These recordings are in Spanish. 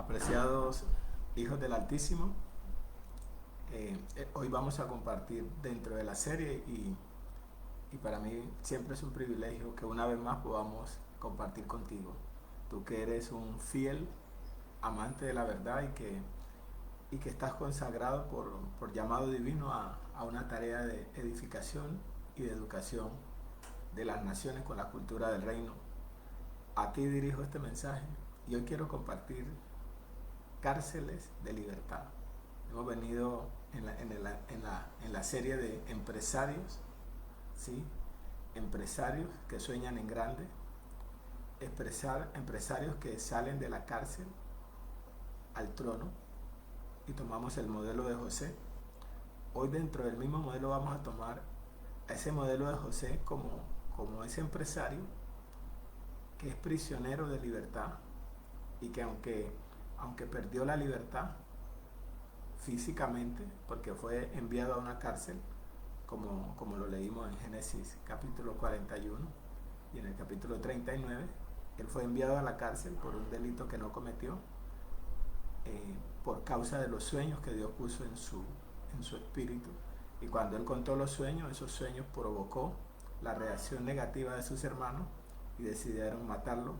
Apreciados hijos del Altísimo, hoy vamos a compartir dentro de la serie y para mí siempre es un privilegio que una vez más podamos compartir contigo. Tú que eres un fiel amante de la verdad y que estás consagrado por llamado divino a una tarea de edificación y de educación de las naciones con la cultura del reino. A ti dirijo este mensaje y hoy quiero compartir cárceles de libertad. Hemos venido en la serie de empresarios, ¿sí? Empresarios que sueñan en grande, empresarios que salen de la cárcel al trono y tomamos el modelo de José. Hoy dentro del mismo modelo vamos a tomar a ese modelo de José como ese empresario que es prisionero de libertad y que aunque perdió la libertad físicamente, porque fue enviado a una cárcel, como lo leímos en Génesis capítulo 41 y en el capítulo 39, él fue enviado a la cárcel por un delito que no cometió, por causa de los sueños que Dios puso en su espíritu. Y cuando él contó los sueños, esos sueños provocó la reacción negativa de sus hermanos y decidieron matarlo,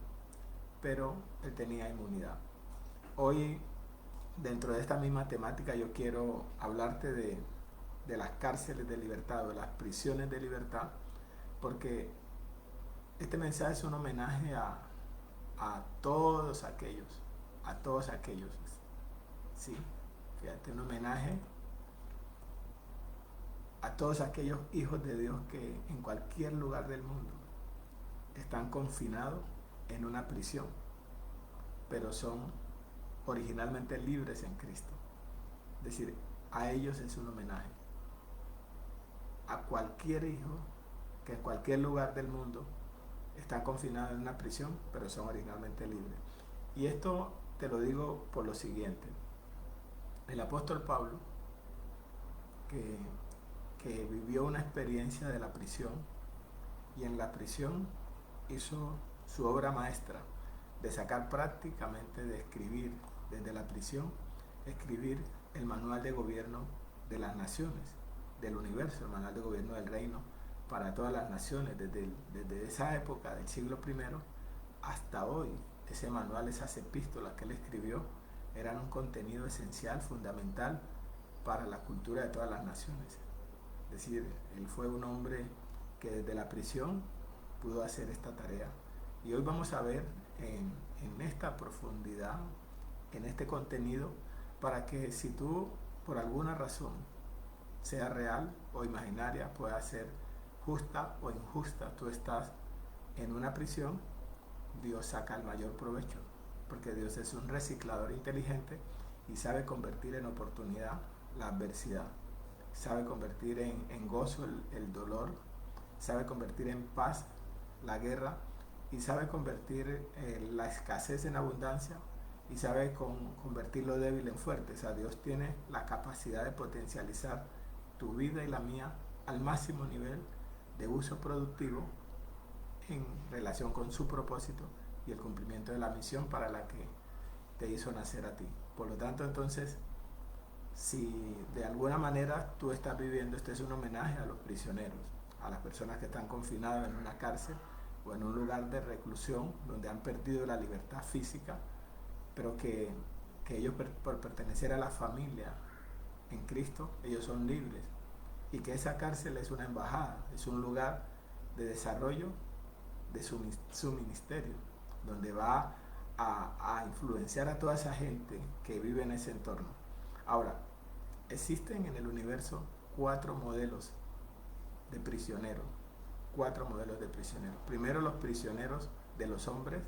pero él tenía inmunidad. Hoy, dentro de esta misma temática, yo quiero hablarte de las cárceles de libertad o de las prisiones de libertad, porque este mensaje es un homenaje a todos aquellos, sí, fíjate, un homenaje a todos aquellos hijos de Dios que en cualquier lugar del mundo están confinados en una prisión, pero son originalmente libres en Cristo. Es decir, a ellos es un homenaje. A cualquier hijo que en cualquier lugar del mundo están confinados en una prisión, pero son originalmente libres. Y esto te lo digo por lo siguiente. El apóstol Pablo, que vivió una experiencia de la prisión, y en la prisión hizo su obra maestra de sacar prácticamente, de escribir desde la prisión, escribir el manual de gobierno de las naciones, del universo, el manual de gobierno del reino para todas las naciones, desde esa época del siglo I hasta hoy. Ese manual, esas epístolas que él escribió, eran un contenido esencial, fundamental para la cultura de todas las naciones. Es decir, él fue un hombre que desde la prisión pudo hacer esta tarea. Y hoy vamos a ver en esta profundidad, en este contenido, para que si tú por alguna razón, sea real o imaginaria, pueda ser justa o injusta, tú estás en una prisión, Dios saca el mayor provecho, porque Dios es un reciclador inteligente y sabe convertir en oportunidad la adversidad, sabe convertir en gozo el dolor, sabe convertir en paz la guerra y sabe convertir la escasez en abundancia y sabe convertir lo débil en fuerte. O sea, Dios tiene la capacidad de potencializar tu vida y la mía al máximo nivel de uso productivo en relación con su propósito y el cumplimiento de la misión para la que te hizo nacer a ti. Por lo tanto, entonces, si de alguna manera tú estás viviendo, este es un homenaje a los prisioneros, a las personas que están confinadas en una cárcel o en un lugar de reclusión donde han perdido la libertad física, pero que ellos por pertenecer a la familia en Cristo, ellos son libres, y que esa cárcel es una embajada, es un lugar de desarrollo de su ministerio, donde va a influenciar a toda esa gente que vive en ese entorno. Ahora, existen en el universo cuatro modelos de prisioneros. Primero, los prisioneros de los hombres,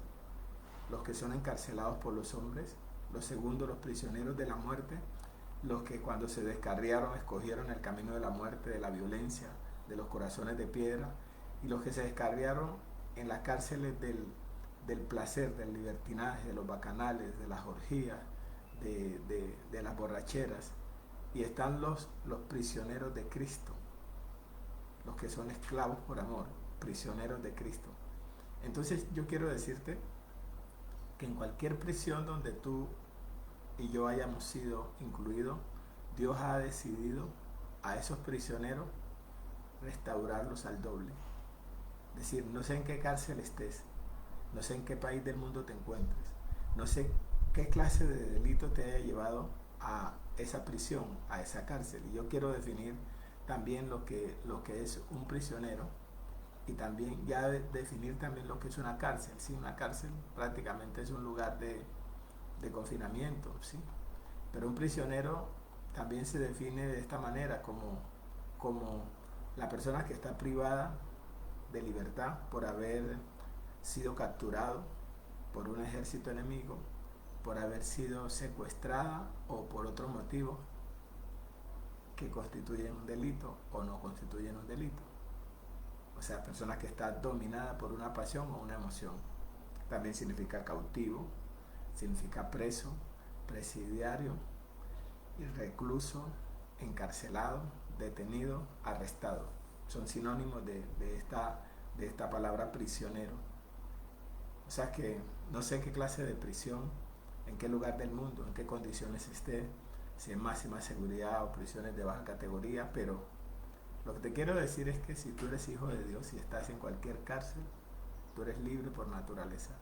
los que son encarcelados por los hombres. Los segundos, los prisioneros de la muerte, los que cuando se descarriaron escogieron el camino de la muerte, de la violencia, de los corazones de piedra, y los que se descarriaron en las cárceles del placer, del libertinaje, de los bacanales, de las orgías, de las borracheras. Y están los prisioneros de Cristo, los que son esclavos por amor, prisioneros de Cristo. Entonces yo quiero decirte que en cualquier prisión donde tú y yo hayamos sido incluidos, Dios ha decidido a esos prisioneros restaurarlos al doble. Es decir, no sé en qué cárcel estés, no sé en qué país del mundo te encuentres, no sé qué clase de delito te haya llevado a esa prisión, a esa cárcel. Y yo quiero definir también lo que es un prisionero y también ya definir también lo que es una cárcel. Sí, una cárcel prácticamente es un lugar de confinamiento, ¿sí? Pero un prisionero también se define de esta manera, como la persona que está privada de libertad por haber sido capturado por un ejército enemigo, por haber sido secuestrada o por otro motivo que constituyen un delito o no constituyen un delito. O sea, persona que está dominada por una pasión o una emoción. También significa cautivo, significa preso, presidiario, y recluso, encarcelado, detenido, arrestado. Son sinónimos de esta palabra prisionero. O sea que no sé qué clase de prisión, en qué lugar del mundo, en qué condiciones esté, si es máxima seguridad o prisiones de baja categoría, pero lo que te quiero decir es que si tú eres hijo de Dios y estás en cualquier cárcel, tú eres libre por naturaleza.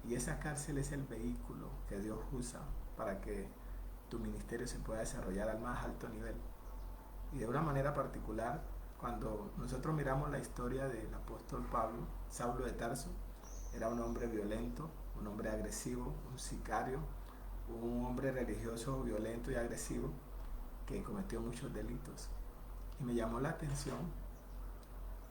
Y esa cárcel es el vehículo que Dios usa para que tu ministerio se pueda desarrollar al más alto nivel. Y de una manera particular, cuando nosotros miramos la historia del apóstol Pablo, Saulo de Tarso, era un hombre violento, un hombre agresivo, un sicario, un hombre religioso violento y agresivo que cometió muchos delitos. Y me llamó la atención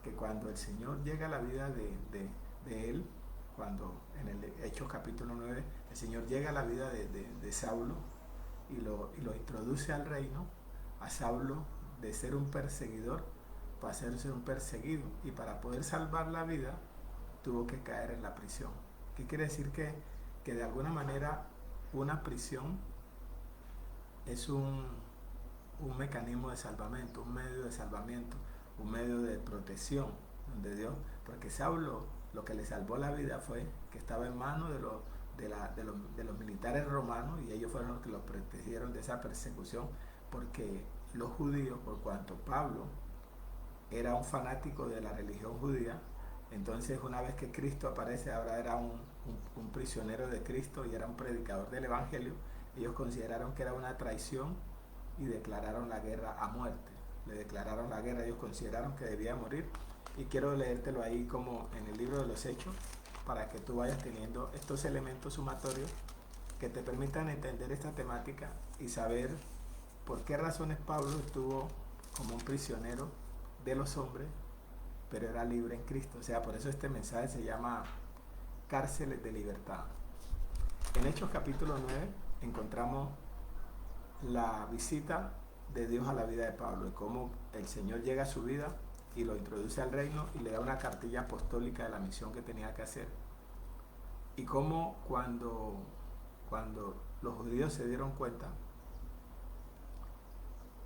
que cuando el Señor llega a la vida de él, cuando en el Hechos capítulo 9, el Señor llega a la vida de Saulo y lo introduce al reino, a Saulo de ser un perseguidor pasó a ser un perseguido, y para poder salvar la vida tuvo que caer en la prisión. ¿Qué quiere decir? Que de alguna manera una prisión es un mecanismo de salvamento, un medio de salvamento, un medio de protección de Dios, porque Saulo lo que le salvó la vida fue que estaba en manos de los militares romanos, y ellos fueron los que los protegieron de esa persecución, porque los judíos, por cuanto Pablo era un fanático de la religión judía, entonces una vez que Cristo aparece, ahora era un prisionero de Cristo y era un predicador del Evangelio, ellos consideraron que era una traición y declararon la guerra a muerte. Le declararon la guerra, ellos consideraron que debía morir, y quiero leértelo ahí como en el libro de los Hechos, para que tú vayas teniendo estos elementos sumatorios que te permitan entender esta temática y saber por qué razones Pablo estuvo como un prisionero de los hombres, pero era libre en Cristo. O sea, por eso este mensaje se llama Cárceles de Libertad. En Hechos capítulo 9 encontramos la visita de Dios a la vida de Pablo, y cómo el Señor llega a su vida y lo introduce al reino y le da una cartilla apostólica de la misión que tenía que hacer. Y cómo cuando los judíos se dieron cuenta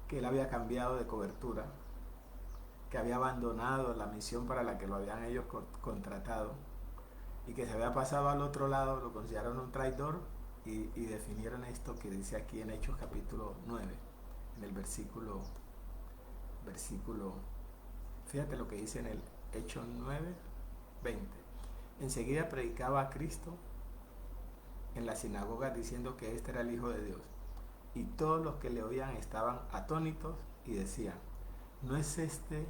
que él había cambiado de cobertura, que había abandonado la misión para la que lo habían ellos contratado, y que se había pasado al otro lado, lo consideraron un traidor, y definieron esto que dice aquí en Hechos capítulo 9, en el versículo, fíjate lo que dice en el Hechos 9, 20. Enseguida predicaba a Cristo en la sinagoga diciendo que este era el Hijo de Dios, y todos los que le oían estaban atónitos y decían: ¿no es este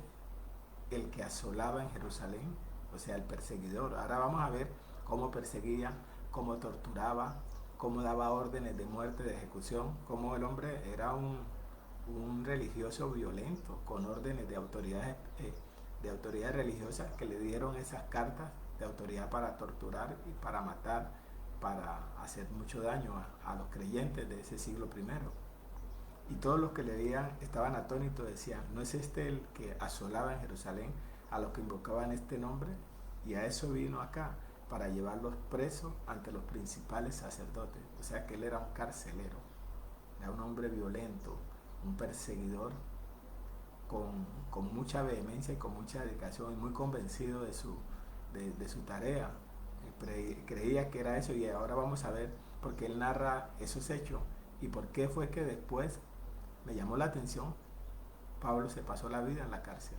el que asolaba en Jerusalén? O sea, el perseguidor. Ahora vamos a ver cómo perseguía, cómo torturaba, cómo daba órdenes de muerte, de ejecución, cómo el hombre era un religioso violento, con órdenes de autoridades religiosas que le dieron esas cartas de autoridad para torturar y para matar, para hacer mucho daño a los creyentes de ese siglo primero. Y todos los que le veían estaban atónitos, decían: ¿no es este el que asolaba en Jerusalén a los que invocaban este nombre? Y a eso vino acá, para llevarlos presos ante los principales sacerdotes. O sea que él era un carcelero, era un hombre violento, un perseguidor con mucha vehemencia y con mucha dedicación, y muy convencido de su tarea. Creía que era eso, y ahora vamos a ver porque él narra esos hechos ¿Y por qué fue que después me llamó la atención? Pablo se pasó la vida en la cárcel.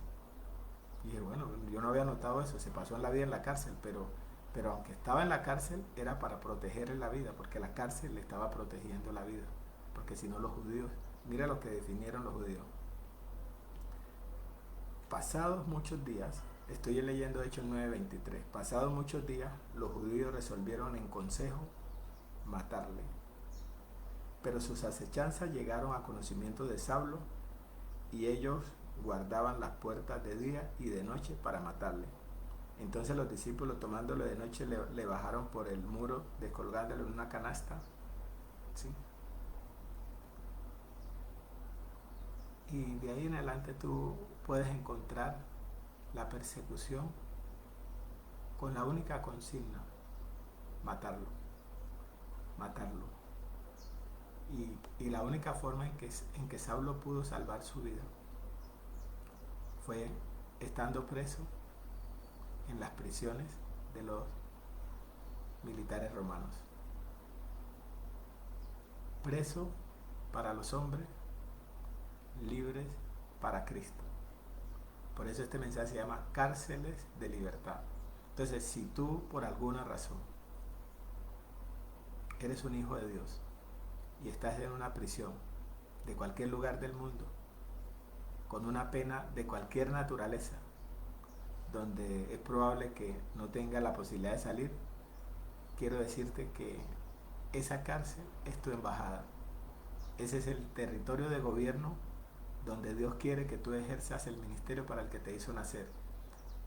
Y dije, bueno, yo no había notado eso, se pasó en la vida en la cárcel, pero aunque estaba en la cárcel era para protegerle la vida, porque la cárcel le estaba protegiendo la vida. Porque si no los judíos, mira lo que definieron los judíos. Pasados muchos días, estoy leyendo Hechos 9:23, pasados muchos días los judíos resolvieron en consejo matarle. Pero sus acechanzas llegaron a conocimiento de Saulo y ellos guardaban las puertas de día y de noche para matarle. Entonces los discípulos, tomándolo de noche, le bajaron por el muro, descolgándolo en una canasta. ¿Sí? Y de ahí en adelante tú puedes encontrar la persecución con la única consigna: matarlo, matarlo. Y la única forma en que Saulo pudo salvar su vida fue estando preso en las prisiones de los militares romanos. Preso para los hombres, libres para Cristo. Por eso este mensaje se llama Cárceles de Libertad. Entonces, si tú por alguna razón eres un hijo de Dios y estás en una prisión de cualquier lugar del mundo, con una pena de cualquier naturaleza, donde es probable que no tenga la posibilidad de salir, quiero decirte que esa cárcel es tu embajada. Ese es el territorio de gobierno donde Dios quiere que tú ejerzas el ministerio para el que te hizo nacer.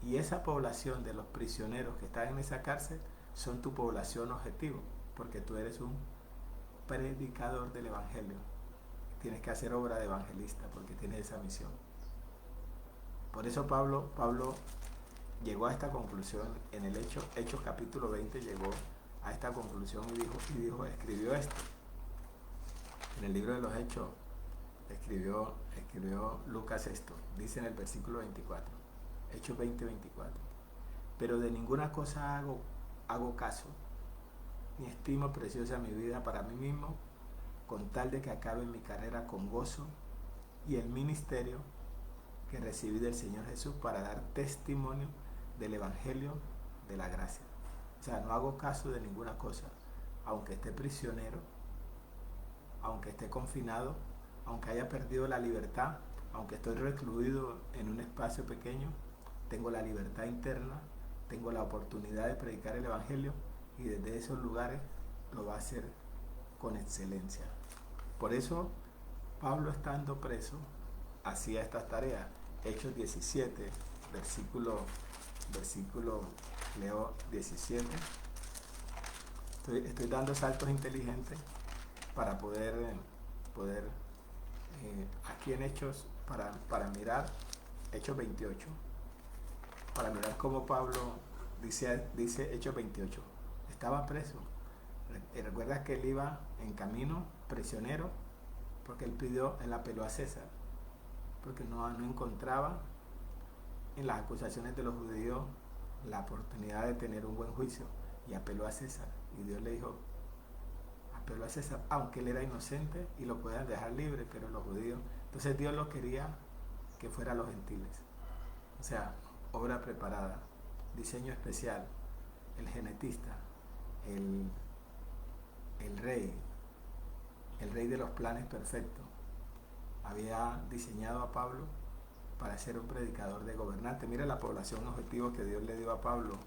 Y esa población de los prisioneros que están en esa cárcel son tu población objetivo, porque tú eres un predicador del evangelio. Tienes que hacer obra de evangelista porque tienes esa misión. Por eso Pablo llegó a esta conclusión en el Hechos capítulo 20, llegó a esta conclusión y dijo, escribió esto. En el libro de los Hechos escribió Lucas esto, dice en el versículo 24, Hechos 20:24. Pero de ninguna cosa hago caso, ni estimo preciosa mi vida para mí mismo, con tal de que acabe mi carrera con gozo y el ministerio que recibí del Señor Jesús para dar testimonio del Evangelio de la gracia. O sea, no hago caso de ninguna cosa, aunque esté prisionero, aunque esté confinado, aunque haya perdido la libertad, aunque estoy recluido en un espacio pequeño, tengo la libertad interna, tengo la oportunidad de predicar el Evangelio y desde esos lugares lo va a hacer con excelencia. Por eso, Pablo, estando preso, hacía estas tareas. Hechos 17, versículo leo 17. Estoy dando saltos inteligentes para poder aquí en Hechos, para mirar Hechos 28, para mirar cómo Pablo dice Hechos 28, estaba preso. ¿Recuerdas que él iba en camino prisionero? Porque él apeló a César, porque no encontraba en las acusaciones de los judíos la oportunidad de tener un buen juicio, y apeló a César, y Dios le dijo, apeló a César, aunque él era inocente y lo podían dejar libre, pero los judíos, entonces Dios lo quería que fuera a los gentiles. O sea, obra preparada, diseño especial, el genetista, el rey de los planes perfectos, había diseñado a Pablo para ser un predicador de gobernante. Mira la población objetivo que Dios le dio a Pablo.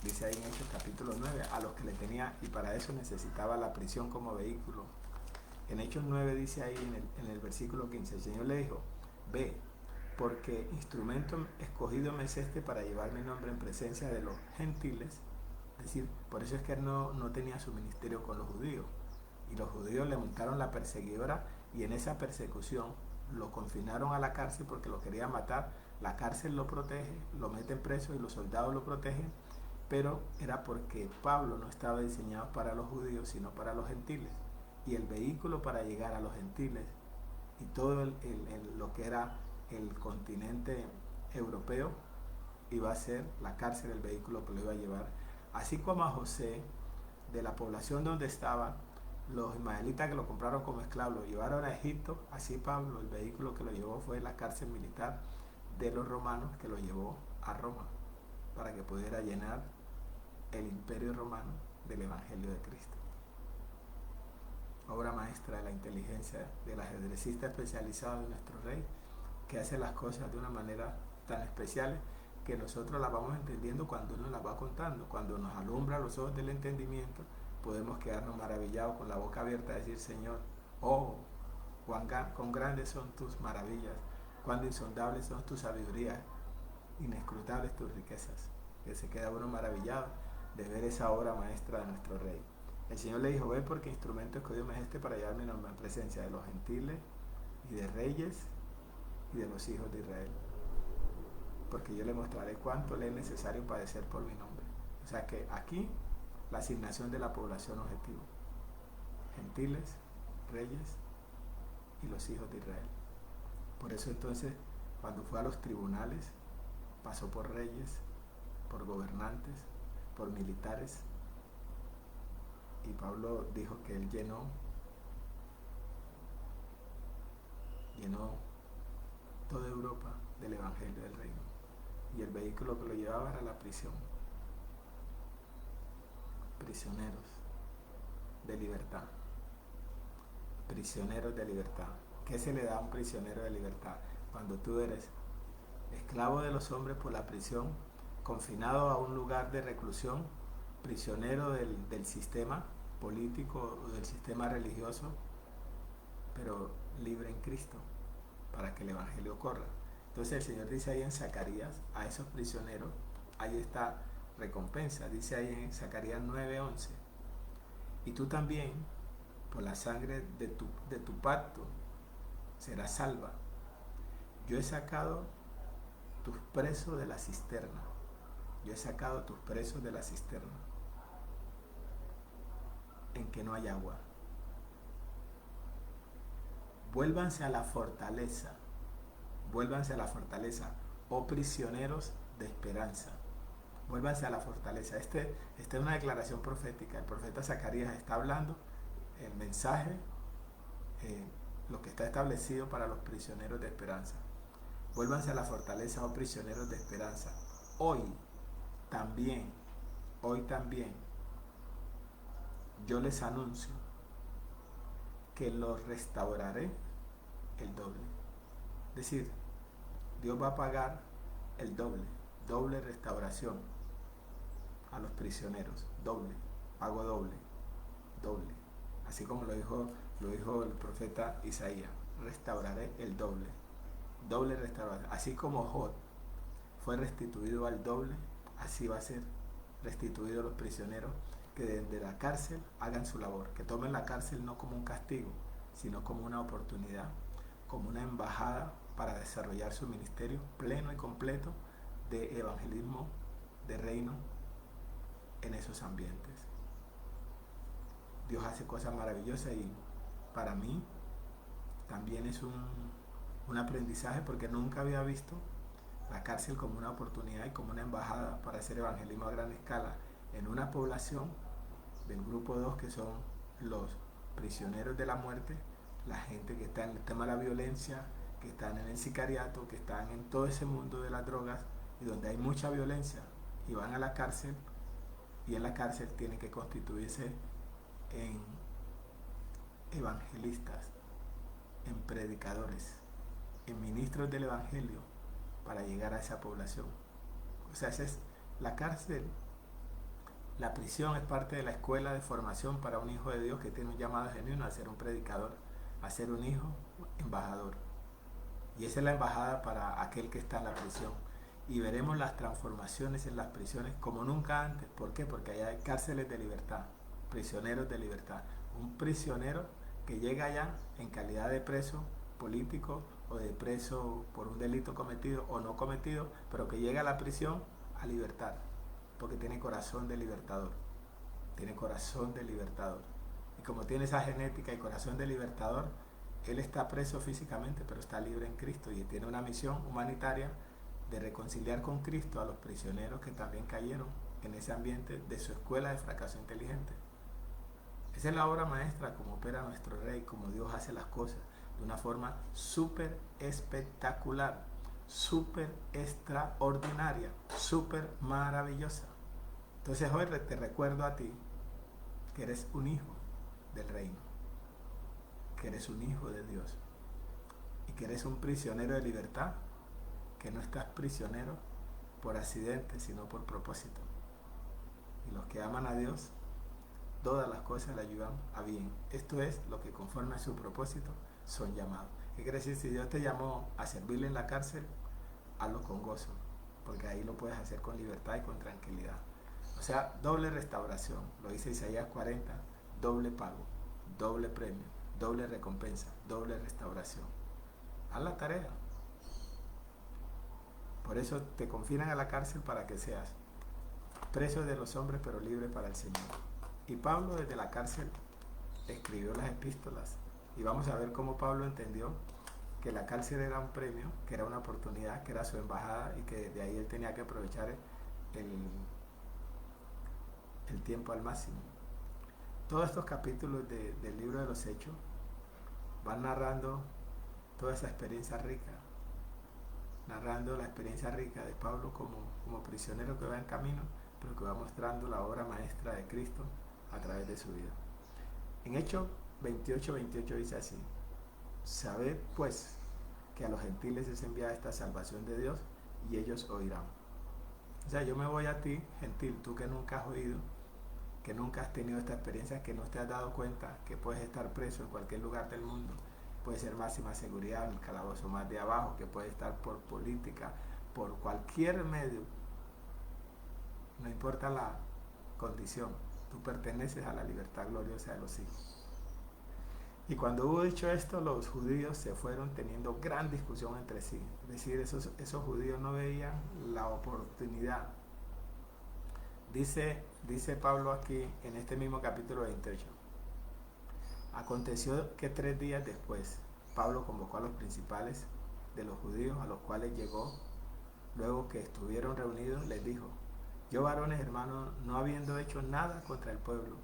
Dice ahí en Hechos capítulo 9, a los que le tenía, y para eso necesitaba la prisión como vehículo. En Hechos 9 dice ahí en el versículo 15, el Señor le dijo, ve, porque instrumento escogido me es este para llevar mi nombre en presencia de los gentiles. Es decir, por eso es que él no tenía su ministerio con los judíos. Y los judíos le montaron la perseguidora, y en esa persecución lo confinaron a la cárcel porque lo querían matar. La cárcel lo protege, lo meten preso y los soldados lo protegen, pero era porque Pablo no estaba diseñado para los judíos, sino para los gentiles. Y el vehículo para llegar a los gentiles y todo lo que era el continente europeo iba a ser la cárcel, el vehículo que lo iba a llevar. Así como a José, de la población donde estaba, los ismaelitas que lo compraron como esclavo lo llevaron a Egipto, así Pablo, el vehículo que lo llevó fue la cárcel militar de los romanos que lo llevó a Roma para que pudiera llenar el imperio romano del Evangelio de Cristo. Obra maestra de la inteligencia del ajedrecista especializado de nuestro rey, que hace las cosas de una manera tan especial que nosotros las vamos entendiendo cuando uno las va contando. Cuando nos alumbra los ojos del entendimiento, podemos quedarnos maravillados con la boca abierta a decir: Señor, oh, cuán grandes son tus maravillas, cuán insondables son tus sabidurías, inescrutables tus riquezas. Que se queda uno maravillado de ver esa obra maestra de nuestro rey. El Señor le dijo: ve, porque instrumento escogido me es este para llevar mi nombre en presencia de los gentiles y de reyes y de los hijos de Israel, porque yo le mostraré cuánto le es necesario padecer por mi nombre. O sea que aquí la asignación de la población objetivo: gentiles, reyes y los hijos de Israel. Por eso entonces, cuando fue a los tribunales, pasó por reyes, por gobernantes, por militares, y Pablo dijo que él llenó toda Europa del Evangelio del Reino, y el vehículo que lo llevaba era la prisión. Prisioneros de libertad. Prisioneros de libertad. ¿Qué se le da a un prisionero de libertad? Cuando tú eres esclavo de los hombres por la prisión, confinado a un lugar de reclusión, prisionero del sistema político o del sistema religioso, pero libre en Cristo, para que el Evangelio corra. Entonces el Señor dice ahí en Zacarías, a esos prisioneros, ahí está recompensa. Dice ahí en Zacarías 9:11: y tú también, por la sangre de tu pacto, serás salva. Yo he sacado tus presos de la cisterna. Yo he sacado tus presos de la cisterna, en que no hay agua. Vuélvanse a la fortaleza. Vuélvanse a la fortaleza, oh prisioneros de esperanza. Vuélvanse a la fortaleza. Esta es una declaración profética. El profeta Zacarías está hablando el mensaje, lo que está establecido para los prisioneros de esperanza. Vuélvanse a la fortaleza, oh prisioneros de esperanza. Hoy también, yo les anuncio que los restauraré el doble. Es decir, Dios va a pagar el doble restauración a los prisioneros, pago doble. Así como lo dijo el profeta Isaías: restauraré el doble restauración. Así como Job fue restituido al doble, así va a ser restituido a los prisioneros, que desde la cárcel hagan su labor, que tomen la cárcel no como un castigo, sino como una oportunidad, como una embajada para desarrollar su ministerio pleno y completo de evangelismo, de reino en esos ambientes. Dios hace cosas maravillosas, y para mí también es un aprendizaje, porque nunca había visto la cárcel como una oportunidad y como una embajada para hacer evangelismo a gran escala en una población del grupo 2, que son los prisioneros de la muerte, la gente que está en el tema de la violencia, que están en el sicariato, que están en todo ese mundo de las drogas y donde hay mucha violencia, y van a la cárcel, y en la cárcel tienen que constituirse en evangelistas, en predicadores, en ministros del evangelio para llegar a esa población. O sea, esa es la cárcel. La prisión es parte de la escuela de formación para un hijo de Dios que tiene un llamado genuino a ser un predicador, a ser un hijo embajador. Y esa es la embajada para aquel que está en la prisión. Y veremos las transformaciones en las prisiones como nunca antes. ¿Por qué? Porque allá hay cárceles de libertad, prisioneros de libertad. Un prisionero que llega allá en calidad de preso político o de preso por un delito cometido o no cometido, pero que llega a la prisión a libertad, porque tiene corazón de libertador. Tiene corazón de libertador. Y como tiene esa genética y corazón de libertador, él está preso físicamente, pero está libre en Cristo, y tiene una misión humanitaria de reconciliar con Cristo a los prisioneros que también cayeron en ese ambiente de su escuela de fracaso inteligente. Esa es la obra maestra, como opera nuestro Rey, como Dios hace las cosas, de una forma súper espectacular, súper extraordinaria, súper maravillosa. Entonces hoy te recuerdo a ti que eres un hijo del reino, que eres un hijo de Dios y que eres un prisionero de libertad, que no estás prisionero por accidente, sino por propósito. Y los que aman a Dios, todas las cosas le ayudan a bien. Esto es lo que conforme a su propósito son llamados. ¿Qué quiere decir? Si Dios te llamó a servirle en la cárcel, hazlo con gozo, porque ahí lo puedes hacer con libertad y con tranquilidad. O sea, doble restauración, lo dice Isaías 40, doble pago, doble premio, doble recompensa, doble restauración. Haz la tarea. Por eso te confinan a la cárcel para que seas preso de los hombres, pero libre para el Señor. Y Pablo desde la cárcel escribió las epístolas. Y vamos a ver cómo Pablo entendió que la cárcel era un premio, que era una oportunidad, que era su embajada y que de ahí él tenía que aprovechar el tiempo al máximo. Todos estos capítulos del libro de los Hechos van narrando toda esa experiencia rica, narrando la experiencia rica de Pablo como prisionero que va en camino, pero que va mostrando la obra maestra de Cristo a través de su vida. En Hechos 28 dice así: sabed pues que a los gentiles es enviada esta salvación de Dios y ellos oirán. O sea, yo me voy a ti, gentil, tú que nunca has oído, que nunca has tenido esta experiencia, que no te has dado cuenta que puedes estar preso en cualquier lugar del mundo, puede ser máxima seguridad en el calabozo más de abajo, que puede estar por política, por cualquier medio, no importa la condición, tú perteneces a la libertad gloriosa de los hijos. Y cuando hubo dicho esto, los judíos se fueron teniendo gran discusión entre sí. Es decir, esos judíos no veían la oportunidad. Dice Pablo aquí en este mismo capítulo 28. Aconteció que 3 días después, Pablo convocó a los principales de los judíos, a los cuales llegó. Luego que estuvieron reunidos, les dijo: yo, varones hermanos, no habiendo hecho nada contra el pueblo,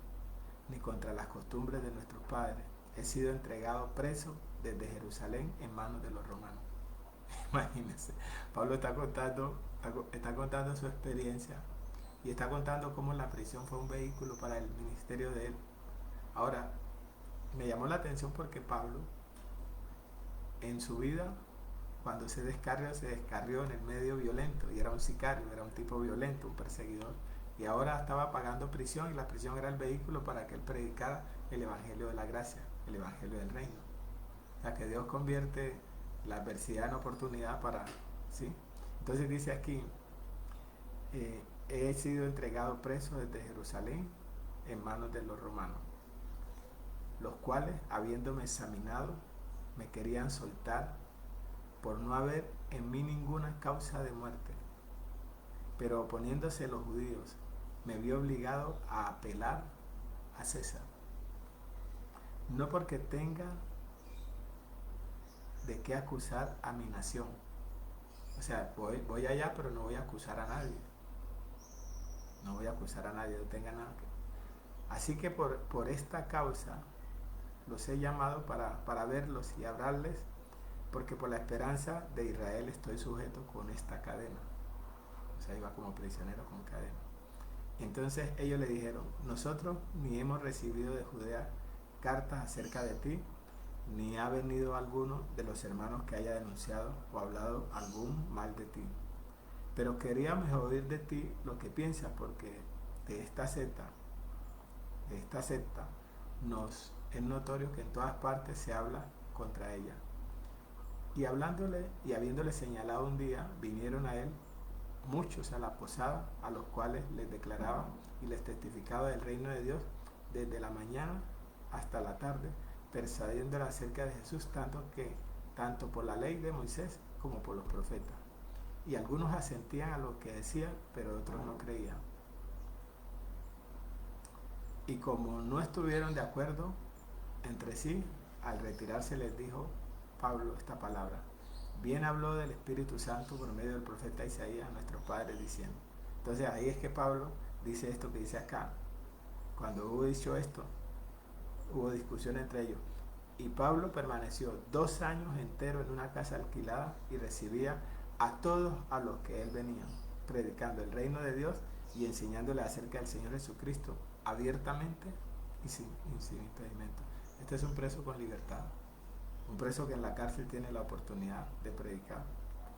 ni contra las costumbres de nuestros padres, he sido entregado preso desde Jerusalén en manos de los romanos. Imagínense, Pablo está contando su experiencia y está contando cómo la prisión fue un vehículo para el ministerio de él. Ahora, me llamó la atención porque Pablo, en su vida, cuando se descarrió en el medio violento, y era un sicario, era un tipo violento, un perseguidor, y ahora estaba pagando prisión, y la prisión era el vehículo para que él predicara el evangelio de la gracia, el evangelio del reino. O sea, que Dios convierte la adversidad en oportunidad para, ¿sí? Entonces dice aquí, he sido entregado preso desde Jerusalén en manos de los romanos, los cuales, habiéndome examinado, me querían soltar por no haber en mí ninguna causa de muerte. Pero oponiéndose los judíos, me vi obligado a apelar a César. No porque tenga de qué acusar a mi nación. O sea, voy allá, pero no voy a acusar a nadie. No voy a acusar a nadie, no tenga nada que... Así que por esta causa los he llamado para verlos y hablarles, porque por la esperanza de Israel estoy sujeto con esta cadena. O sea, iba como prisionero con cadena. Entonces ellos le dijeron: nosotros ni hemos recibido de Judea cartas acerca de ti, ni ha venido alguno de los hermanos que haya denunciado o hablado algún mal de ti. Pero queríamos oír de ti lo que piensas, porque de esta secta es notorio que en todas partes se habla contra ella. Y hablándole y habiéndole señalado un día, vinieron a él muchos a la posada, a los cuales les declaraba y les testificaba del reino de Dios desde la mañana hasta la tarde, persuadiéndole acerca de Jesús, tanto por la ley de Moisés como por los profetas. Y algunos asentían a lo que decía, pero otros no creían. Y como no estuvieron de acuerdo entre sí, al retirarse les dijo Pablo esta palabra: bien habló del Espíritu Santo por medio del profeta Isaías a nuestros padres diciendo. Entonces ahí es que Pablo dice esto que dice acá: cuando hubo dicho esto, hubo discusión entre ellos. Y Pablo permaneció 2 años enteros en una casa alquilada y recibía a todos a los que él venía, predicando el reino de Dios y enseñándole acerca del Señor Jesucristo abiertamente y sin impedimento. Este es un preso con libertad, un preso que en la cárcel tiene la oportunidad de predicar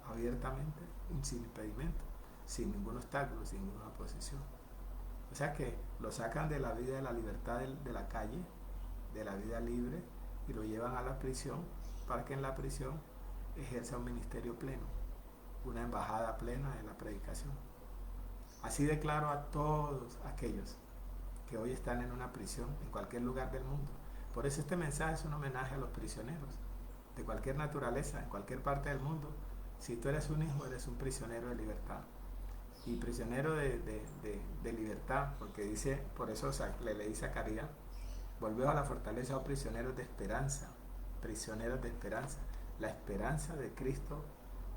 abiertamente y sin impedimento, sin ningún obstáculo, sin ninguna oposición. O sea que lo sacan de la vida de la libertad de la calle, de la vida libre, y lo llevan a la prisión para que en la prisión ejerza un ministerio pleno, una embajada plena de la predicación. Así declaro a todos aquellos que hoy están en una prisión en cualquier lugar del mundo. Por eso este mensaje es un homenaje a los prisioneros de cualquier naturaleza, en cualquier parte del mundo. Si tú eres un hijo, eres un prisionero de libertad. Y prisionero de libertad, porque dice, por eso le leí Zacarías, volvemos a la fortaleza, oh prisioneros de esperanza, prisioneros de esperanza, la esperanza de Cristo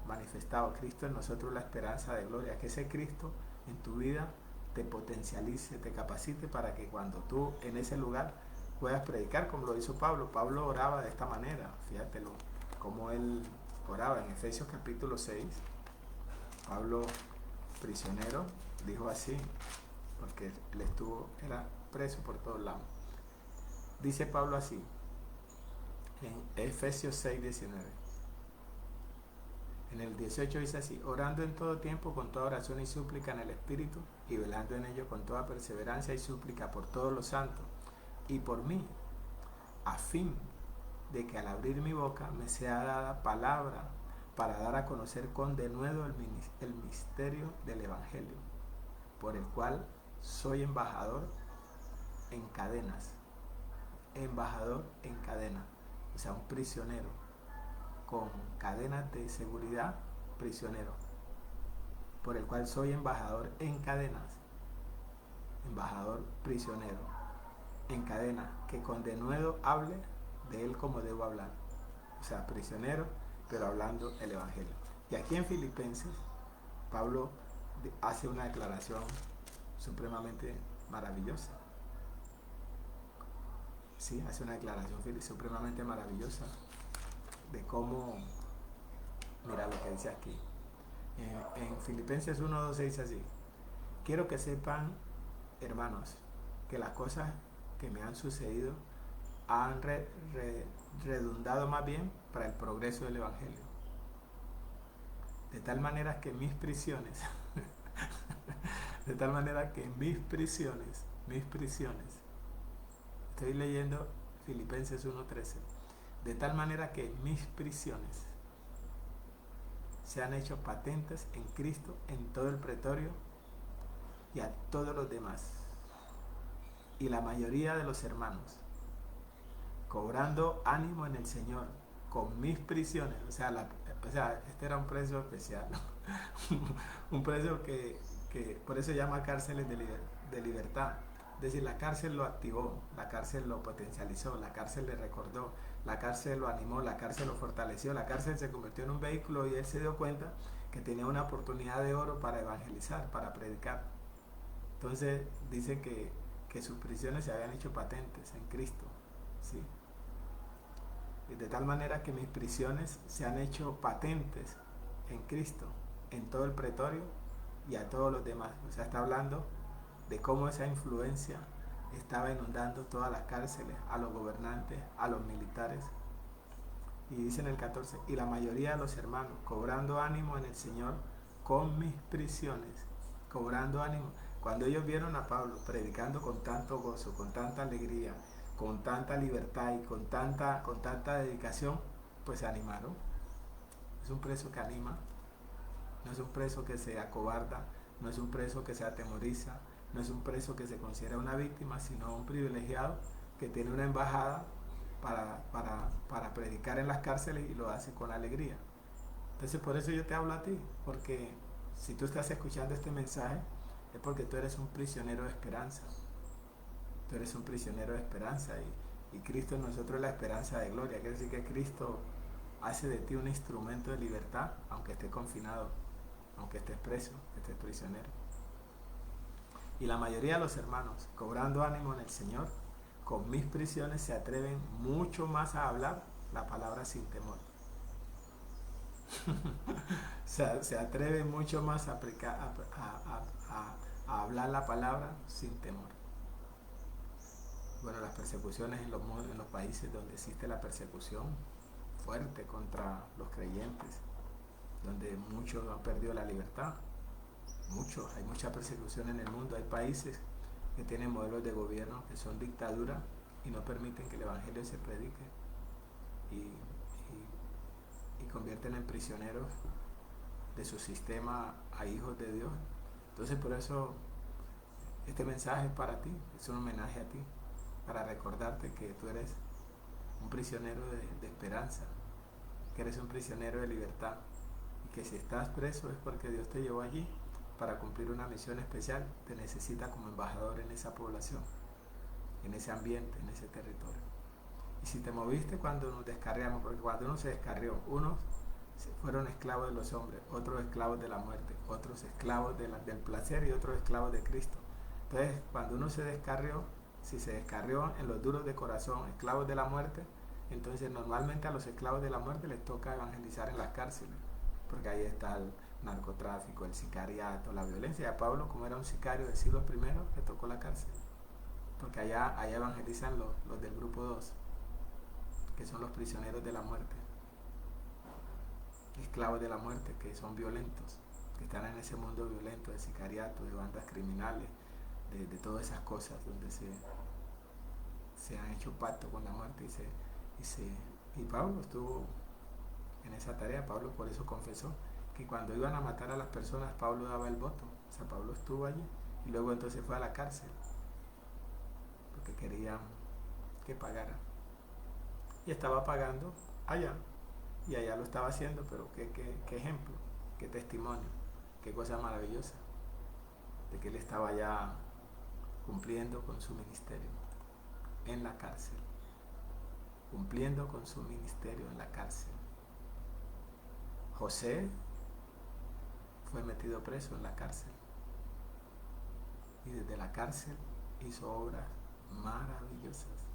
manifestado, Cristo en nosotros, la esperanza de gloria, que ese Cristo en tu vida te potencialice, te capacite para que cuando tú en ese lugar puedas predicar como lo hizo Pablo. Pablo oraba de esta manera, fíjatelo, como él oraba en Efesios capítulo 6, Pablo prisionero, dijo así, porque él era preso por todos lados. Dice Pablo así, en Efesios 6, 19. En el 18 dice así: orando en todo tiempo con toda oración y súplica en el Espíritu, y velando en ello con toda perseverancia y súplica por todos los santos, y por mí, a fin de que al abrir mi boca me sea dada palabra para dar a conocer con denuedo el misterio del Evangelio, por el cual soy embajador en cadenas, o sea, un prisionero, con cadenas de seguridad, prisionero, por el cual soy embajador en cadenas, embajador prisionero, en cadenas, que con denuedo hable de él como debo hablar, o sea, prisionero, pero hablando el Evangelio. Y aquí en Filipenses, Pablo hace una declaración supremamente maravillosa. Sí, hace una declaración supremamente maravillosa de cómo, mira lo que dice aquí. En Filipenses 1:12 dice así: quiero que sepan, hermanos, que las cosas que me han sucedido han redundado más bien para el progreso del Evangelio. De tal manera que mis prisiones, estoy leyendo Filipenses 1:13, de tal manera que mis prisiones se han hecho patentes en Cristo en todo el pretorio y a todos los demás, y la mayoría de los hermanos, cobrando ánimo en el Señor con mis prisiones, o sea, este era un preso especial, un preso que por eso se llama cárceles de libertad. Es decir, la cárcel lo activó, la cárcel lo potencializó, la cárcel le recordó, la cárcel lo animó, la cárcel lo fortaleció, la cárcel se convirtió en un vehículo y él se dio cuenta que tenía una oportunidad de oro para evangelizar, para predicar. Entonces dice que sus prisiones se habían hecho patentes en Cristo, ¿sí? De tal manera que mis prisiones se han hecho patentes en Cristo, en todo el pretorio y a todos los demás. O sea, está hablando de cómo esa influencia estaba inundando todas las cárceles, a los gobernantes, a los militares. Y dice en el 14, y la mayoría de los hermanos, cobrando ánimo en el Señor con mis prisiones, cobrando ánimo. Cuando ellos vieron a Pablo predicando con tanto gozo, con tanta alegría, con tanta libertad y con tanta dedicación, pues se animaron. Es un preso que anima, no es un preso que se acobarda, no es un preso que se atemoriza, no es un preso que se considera una víctima, sino un privilegiado que tiene una embajada para predicar en las cárceles y lo hace con alegría. Entonces por eso yo te hablo a ti, porque si tú estás escuchando este mensaje es porque tú eres un prisionero de esperanza. Tú eres un prisionero de esperanza y Cristo en nosotros es la esperanza de gloria. Quiere decir que Cristo hace de ti un instrumento de libertad, aunque estés confinado, aunque estés preso, estés prisionero. Y la mayoría de los hermanos, cobrando ánimo en el Señor con mis prisiones se atreven mucho más a hablar la palabra sin temor. Se atreven mucho más a, aplicar, a hablar la palabra sin temor. Bueno, las persecuciones en los países donde existe la persecución fuerte contra los creyentes, donde muchos han perdido la libertad, hay mucha persecución en el mundo. Hay países que tienen modelos de gobierno que son dictaduras y no permiten que el evangelio se predique y convierten en prisioneros de su sistema a hijos de Dios. Entonces, por eso este mensaje es para ti, es un homenaje a ti, para recordarte que tú eres un prisionero de esperanza, que eres un prisionero de libertad, y que si estás preso es porque Dios te llevó allí para cumplir una misión especial. Te necesita como embajador en esa población, en ese ambiente, en ese territorio. Y si te moviste cuando nos descarriamos, porque cuando uno se descarrió, unos fueron esclavos de los hombres, otros esclavos de la muerte, otros esclavos del placer y otros esclavos de Cristo. Entonces, cuando uno se descarrió, si se descarrió en los duros de corazón, esclavos de la muerte, entonces normalmente a los esclavos de la muerte les toca evangelizar en las cárceles, porque ahí está el narcotráfico, el sicariato, la violencia. Y a Pablo, como era un sicario del siglo I, le tocó la cárcel, porque allá evangelizan los del grupo 2, que son los prisioneros de la muerte, esclavos de la muerte, que son violentos, que están en ese mundo violento de sicariato, de bandas criminales, de todas esas cosas donde se han hecho pacto con la muerte y Pablo estuvo en esa tarea. Pablo por eso confesó que cuando iban a matar a las personas, Pablo daba el voto. O sea, Pablo estuvo allí y luego entonces fue a la cárcel porque querían que pagara, y estaba pagando allá, y allá lo estaba haciendo. Pero qué ejemplo, qué testimonio, qué cosa maravillosa de que él estaba ya cumpliendo con su ministerio en la cárcel, cumpliendo con su ministerio en la cárcel. José fue metido preso en la cárcel y desde la cárcel hizo obras maravillosas,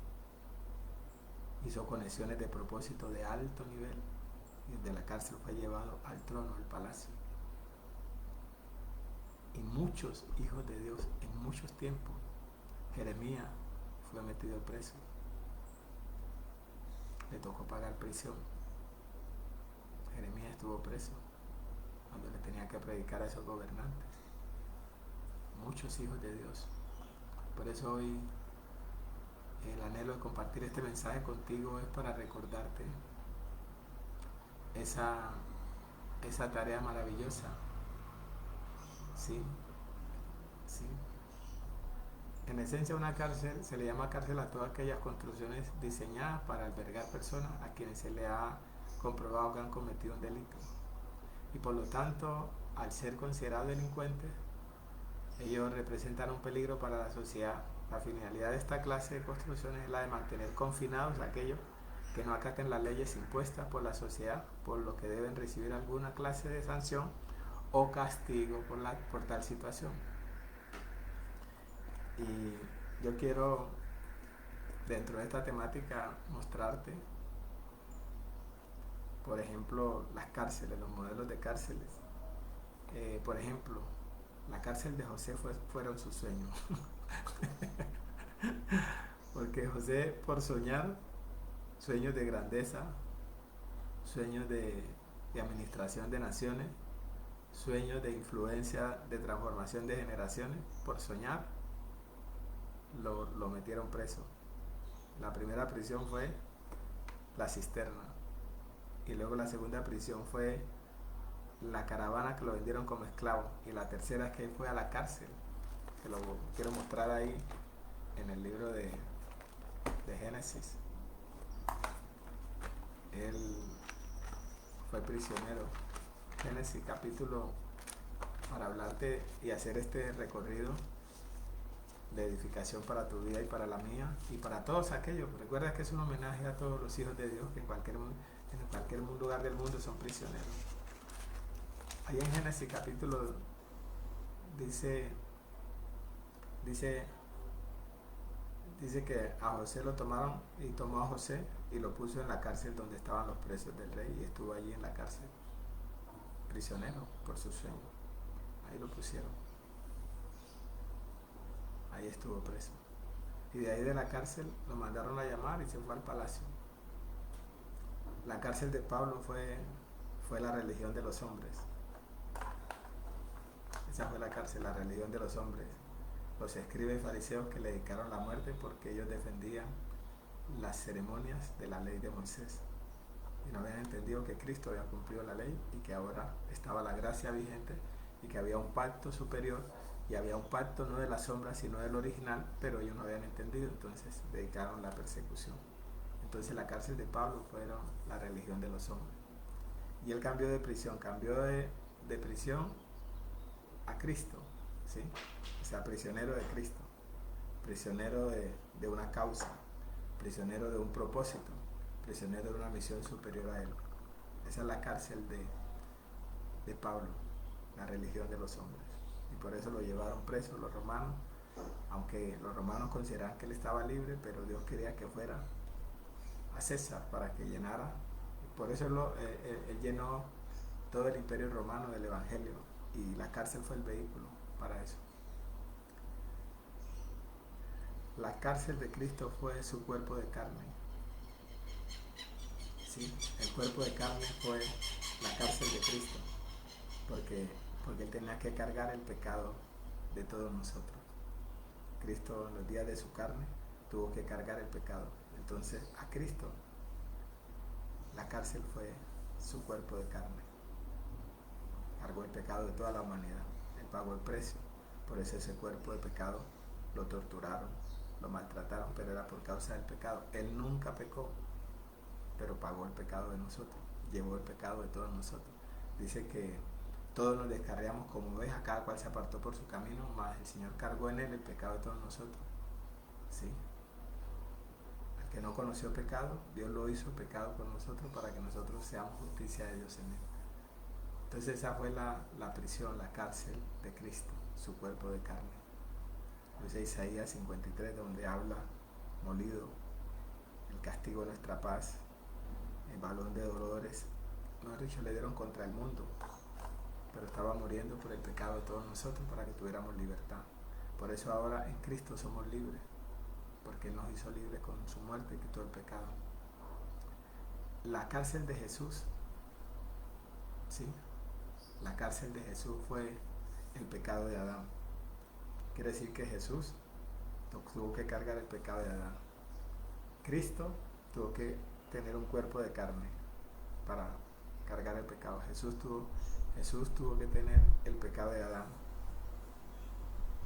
hizo conexiones de propósito de alto nivel y desde la cárcel fue llevado al trono, al palacio. Y muchos hijos de Dios en muchos tiempos. Jeremías fue metido preso, le tocó pagar prisión. Jeremías estuvo preso cuando le tenía que predicar a esos gobernantes. Muchos hijos de Dios. Por eso hoy el anhelo de compartir este mensaje contigo es para recordarte esa tarea maravillosa. Sí. En esencia, una cárcel se le llama cárcel a todas aquellas construcciones diseñadas para albergar personas a quienes se le ha comprobado que han cometido un delito. Y por lo tanto, al ser considerados delincuentes, ellos representan un peligro para la sociedad. La finalidad de esta clase de construcciones es la de mantener confinados a aquellos que no acaten las leyes impuestas por la sociedad, por lo que deben recibir alguna clase de sanción o castigo por tal situación. Y yo quiero, dentro de esta temática, mostrarte, por ejemplo, las cárceles, los modelos de cárceles. Por ejemplo, la cárcel de José fueron sus sueños. Porque José, por soñar sueños de grandeza, sueños de administración de naciones, sueños de influencia, de transformación de generaciones, por soñar, lo metieron preso. La primera prisión fue la cisterna, y luego la segunda prisión fue la caravana que lo vendieron como esclavo, y la tercera es que él fue a la cárcel, que lo quiero mostrar ahí en el libro de Génesis. Él fue prisionero. Génesis capítulo, para hablarte y hacer este recorrido de edificación para tu vida y para la mía y para todos aquellos. Recuerda que es un homenaje a todos los hijos de Dios que en cualquier lugar del mundo son prisioneros. Ahí en Génesis capítulo dice Dice que a José lo tomaron y tomó a José y lo puso en la cárcel donde estaban los presos del rey y estuvo allí en la cárcel, prisionero por su sueño. Ahí lo pusieron. Ahí estuvo preso. Y de ahí de la cárcel lo mandaron a llamar y se fue al palacio. La cárcel de Pablo fue la religión de los hombres. Esa fue la cárcel, la religión de los hombres. Los escribas y fariseos que le dedicaron la muerte porque ellos defendían las ceremonias de la ley de Moisés. Y no habían entendido que Cristo había cumplido la ley y que ahora estaba la gracia vigente y que había un pacto superior y había un pacto no de la sombra sino del original, pero ellos no habían entendido, entonces dedicaron la persecución. Entonces la cárcel de Pablo fueron la religión de los hombres. Y él cambió de prisión, de prisión a Cristo, ¿sí? O sea, prisionero de Cristo, prisionero de una causa, prisionero de un propósito, prisionero de una misión superior a él. Esa es la cárcel de Pablo, la religión de los hombres. Y por eso lo llevaron preso los romanos, aunque los romanos consideraban que él estaba libre, pero Dios quería que fuera a César para que llenara. Por eso él llenó todo el imperio romano del evangelio y la cárcel fue el vehículo para eso. La cárcel de Cristo fue su cuerpo de carne. Sí, el cuerpo de carne fue la cárcel de Cristo, porque él tenía que cargar el pecado de todos nosotros. Cristo en los días de su carne tuvo que cargar el pecado. Entonces a Cristo la cárcel fue su cuerpo de carne. Cargó el pecado de toda la humanidad. Él pagó el precio. Por eso ese cuerpo de pecado lo torturaron, lo maltrataron, pero era por causa del pecado. Él nunca pecó, pero pagó el pecado de nosotros. Llevó el pecado de todos nosotros. Dice que todos nos descarriamos como ovejas, cada cual se apartó por su camino, mas el Señor cargó en él el pecado de todos nosotros. ¿Sí? El que no conoció pecado, Dios lo hizo pecado por nosotros para que nosotros seamos justicia de Dios en él. Entonces esa fue la prisión, la cárcel de Cristo, su cuerpo de carne. Dice Isaías 53, donde habla molido, el castigo de nuestra paz, el balón de dolores, mejor dicho, le dieron contra el mundo, pero estaba muriendo por el pecado de todos nosotros para que tuviéramos libertad. Por eso ahora en Cristo somos libres, porque Él nos hizo libres con su muerte y quitó el pecado. La cárcel de Jesús, ¿sí? La cárcel de Jesús fue el pecado de Adán. Quiere decir que Jesús tuvo que cargar el pecado de Adán. Cristo tuvo que tener un cuerpo de carne para cargar el pecado. Jesús tuvo que tener el pecado de Adán.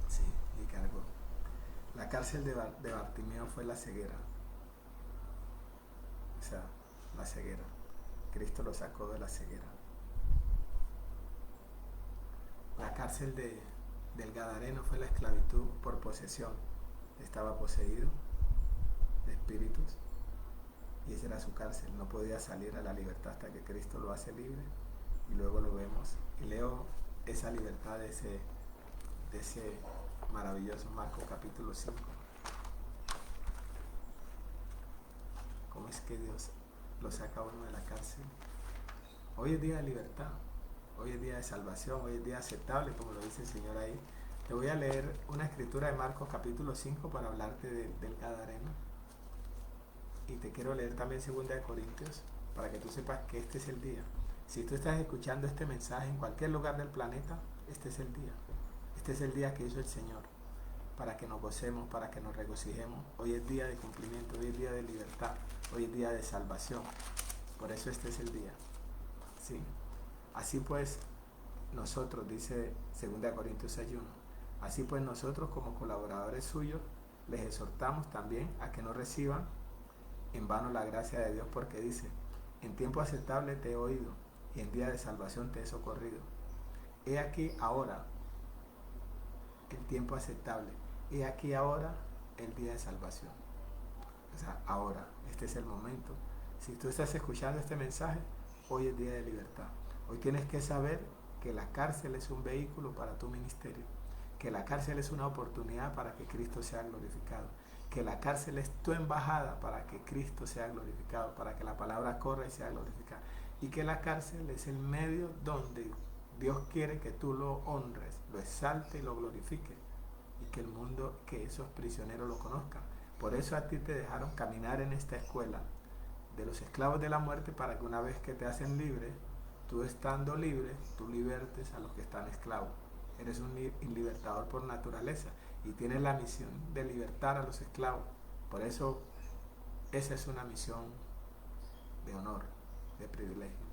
Sí, y cargó. La cárcel de Bartimeo fue la ceguera. O sea, la ceguera. Cristo lo sacó de la ceguera. La cárcel del Gadareno fue la esclavitud por posesión. Estaba poseído de espíritus y esa era su cárcel. No podía salir a la libertad hasta que Cristo lo hace libre y luego lo vemos. Y leo esa libertad de ese maravilloso Marcos capítulo 5. ¿Cómo es que Dios lo saca a uno de la cárcel? Hoy es día de libertad. Hoy es día de salvación, hoy es día aceptable, como lo dice el Señor ahí. Te voy a leer una escritura de Marcos capítulo 5 para hablarte del Gadareno. Y te quiero leer también 2 de Corintios para que tú sepas que este es el día. Si tú estás escuchando este mensaje en cualquier lugar del planeta, este es el día. Este es el día que hizo el Señor para que nos gocemos, para que nos regocijemos. Hoy es día de cumplimiento, hoy es día de libertad, hoy es día de salvación. Por eso este es el día. ¿Sí? Así pues, nosotros, dice 2 Corintios 6:1, así pues nosotros como colaboradores suyos les exhortamos también a que no reciban en vano la gracia de Dios, porque dice, en tiempo aceptable te he oído y en día de salvación te he socorrido. He aquí ahora el tiempo aceptable, he aquí ahora el día de salvación. O sea, ahora, este es el momento. Si tú estás escuchando este mensaje, hoy es día de libertad. Hoy tienes que saber que la cárcel es un vehículo para tu ministerio, que la cárcel es una oportunidad para que Cristo sea glorificado, que la cárcel es tu embajada para que Cristo sea glorificado, para que la palabra corra y sea glorificada. Y que la cárcel es el medio donde Dios quiere que tú lo honres, lo exalte y lo glorifique. Y que el mundo, que esos prisioneros lo conozcan. Por eso a ti te dejaron caminar en esta escuela de los esclavos de la muerte, para que una vez que te hacen libre, tú estando libre, tú libertes a los que están esclavos. Eres un libertador por naturaleza y tienes la misión de libertar a los esclavos. Por eso esa es una misión de honor, de privilegio.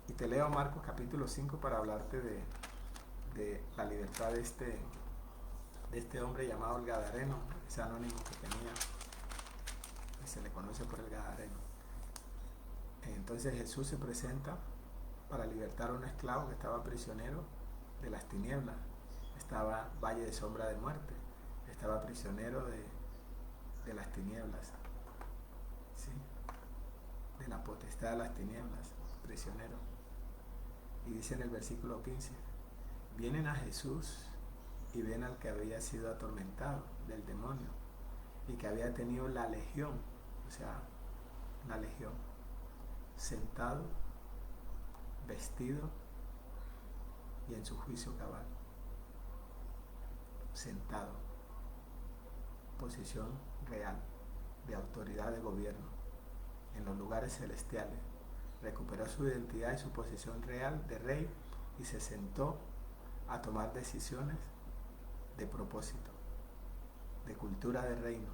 Y te leo Marcos capítulo 5 para hablarte de la libertad de este hombre llamado el Gadareno, ese anónimo que tenía, que se le conoce por el Gadareno. Entonces Jesús se presenta para libertar a un esclavo que estaba prisionero de las tinieblas, estaba valle de sombra de muerte, estaba prisionero de las tinieblas, ¿sí? De la potestad de las tinieblas, prisionero. Y dice en el versículo 15, vienen a Jesús y ven al que había sido atormentado del demonio y que había tenido la legión, o sea, una legión, sentado, vestido y en su juicio cabal. Sentado, posición real, de autoridad de gobierno, en los lugares celestiales. Recuperó su identidad y su posición real de rey y se sentó a tomar decisiones de propósito, de cultura de reino.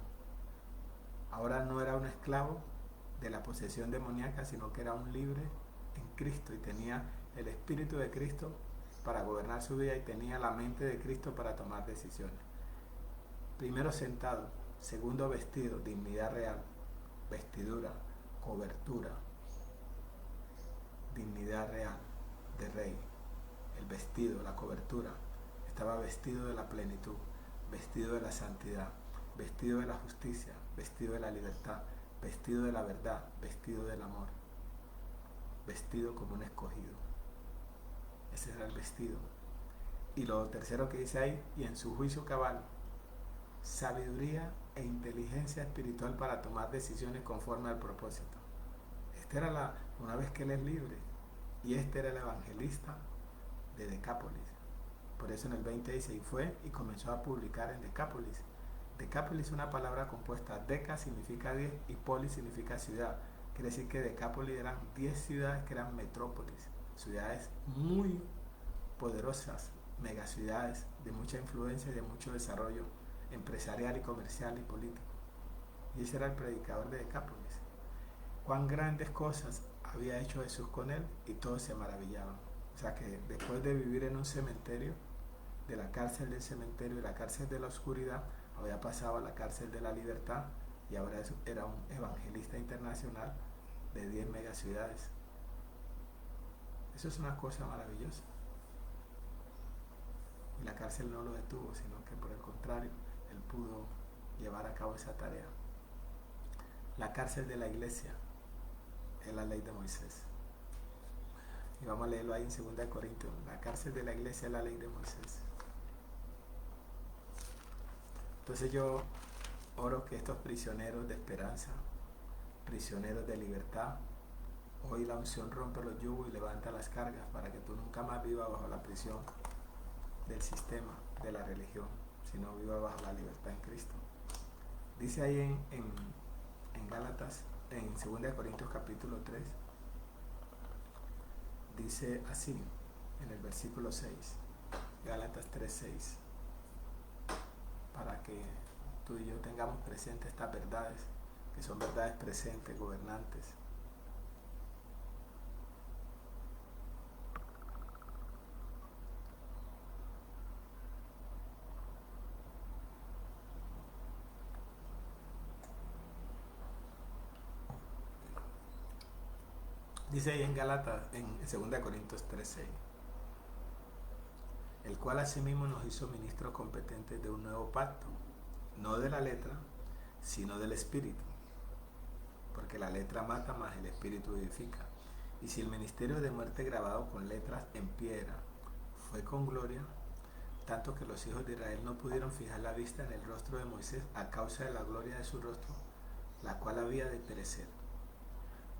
Ahora no era un esclavo de la posesión demoníaca, sino que era un libre en Cristo y tenía el Espíritu de Cristo para gobernar su vida y tenía la mente de Cristo para tomar decisiones. Primero sentado, segundo vestido, dignidad real, vestidura, cobertura, dignidad real de rey, el vestido, la cobertura. Estaba vestido de la plenitud, vestido de la santidad, vestido de la justicia, vestido de la libertad, vestido de la verdad, vestido del amor, vestido como un escogido. Ese era el vestido. Y lo tercero que dice ahí, y en su juicio cabal, sabiduría e inteligencia espiritual para tomar decisiones conforme al propósito. Una vez que él es libre, y este era el evangelista de Decápolis. Por eso en el 20 dice, y fue y comenzó a publicar en Decápolis. Decápolis es una palabra compuesta, deca significa 10 y polis significa ciudad. Quiere decir que Decápolis eran 10 ciudades que eran metrópolis, ciudades muy poderosas, megaciudades de mucha influencia y de mucho desarrollo empresarial y comercial y político. Y ese era el predicador de Decápolis. Cuán grandes cosas había hecho Jesús con él y todos se maravillaban. O sea que después de vivir en un cementerio, de la cárcel del cementerio y la cárcel de la oscuridad, había pasado a la cárcel de la libertad y ahora era un evangelista internacional de 10 megaciudades. Eso es una cosa maravillosa. Y la cárcel no lo detuvo, sino que por el contrario, él pudo llevar a cabo esa tarea. La cárcel de la iglesia es la ley de Moisés. Y vamos a leerlo ahí en 2 Corintios. La cárcel de la iglesia es la ley de Moisés. Entonces yo oro que estos prisioneros de esperanza, prisioneros de libertad, hoy la unción rompe los yugos y levanta las cargas para que tú nunca más vivas bajo la prisión del sistema, de la religión, sino vivas bajo la libertad en Cristo. Dice ahí en Gálatas, en 2 Corintios capítulo 3, dice así, en el versículo 6, Gálatas 3:6, para que tú y yo tengamos presentes estas verdades, que son verdades presentes, gobernantes. Dice ahí en Gálatas, en 2 Corintios 3:6, el cual asimismo nos hizo ministros competentes de un nuevo pacto, no de la letra, sino del espíritu, porque la letra mata, mas el espíritu vivifica. Y si el ministerio de muerte grabado con letras en piedra fue con gloria, tanto que los hijos de Israel no pudieron fijar la vista en el rostro de Moisés a causa de la gloria de su rostro, la cual había de perecer.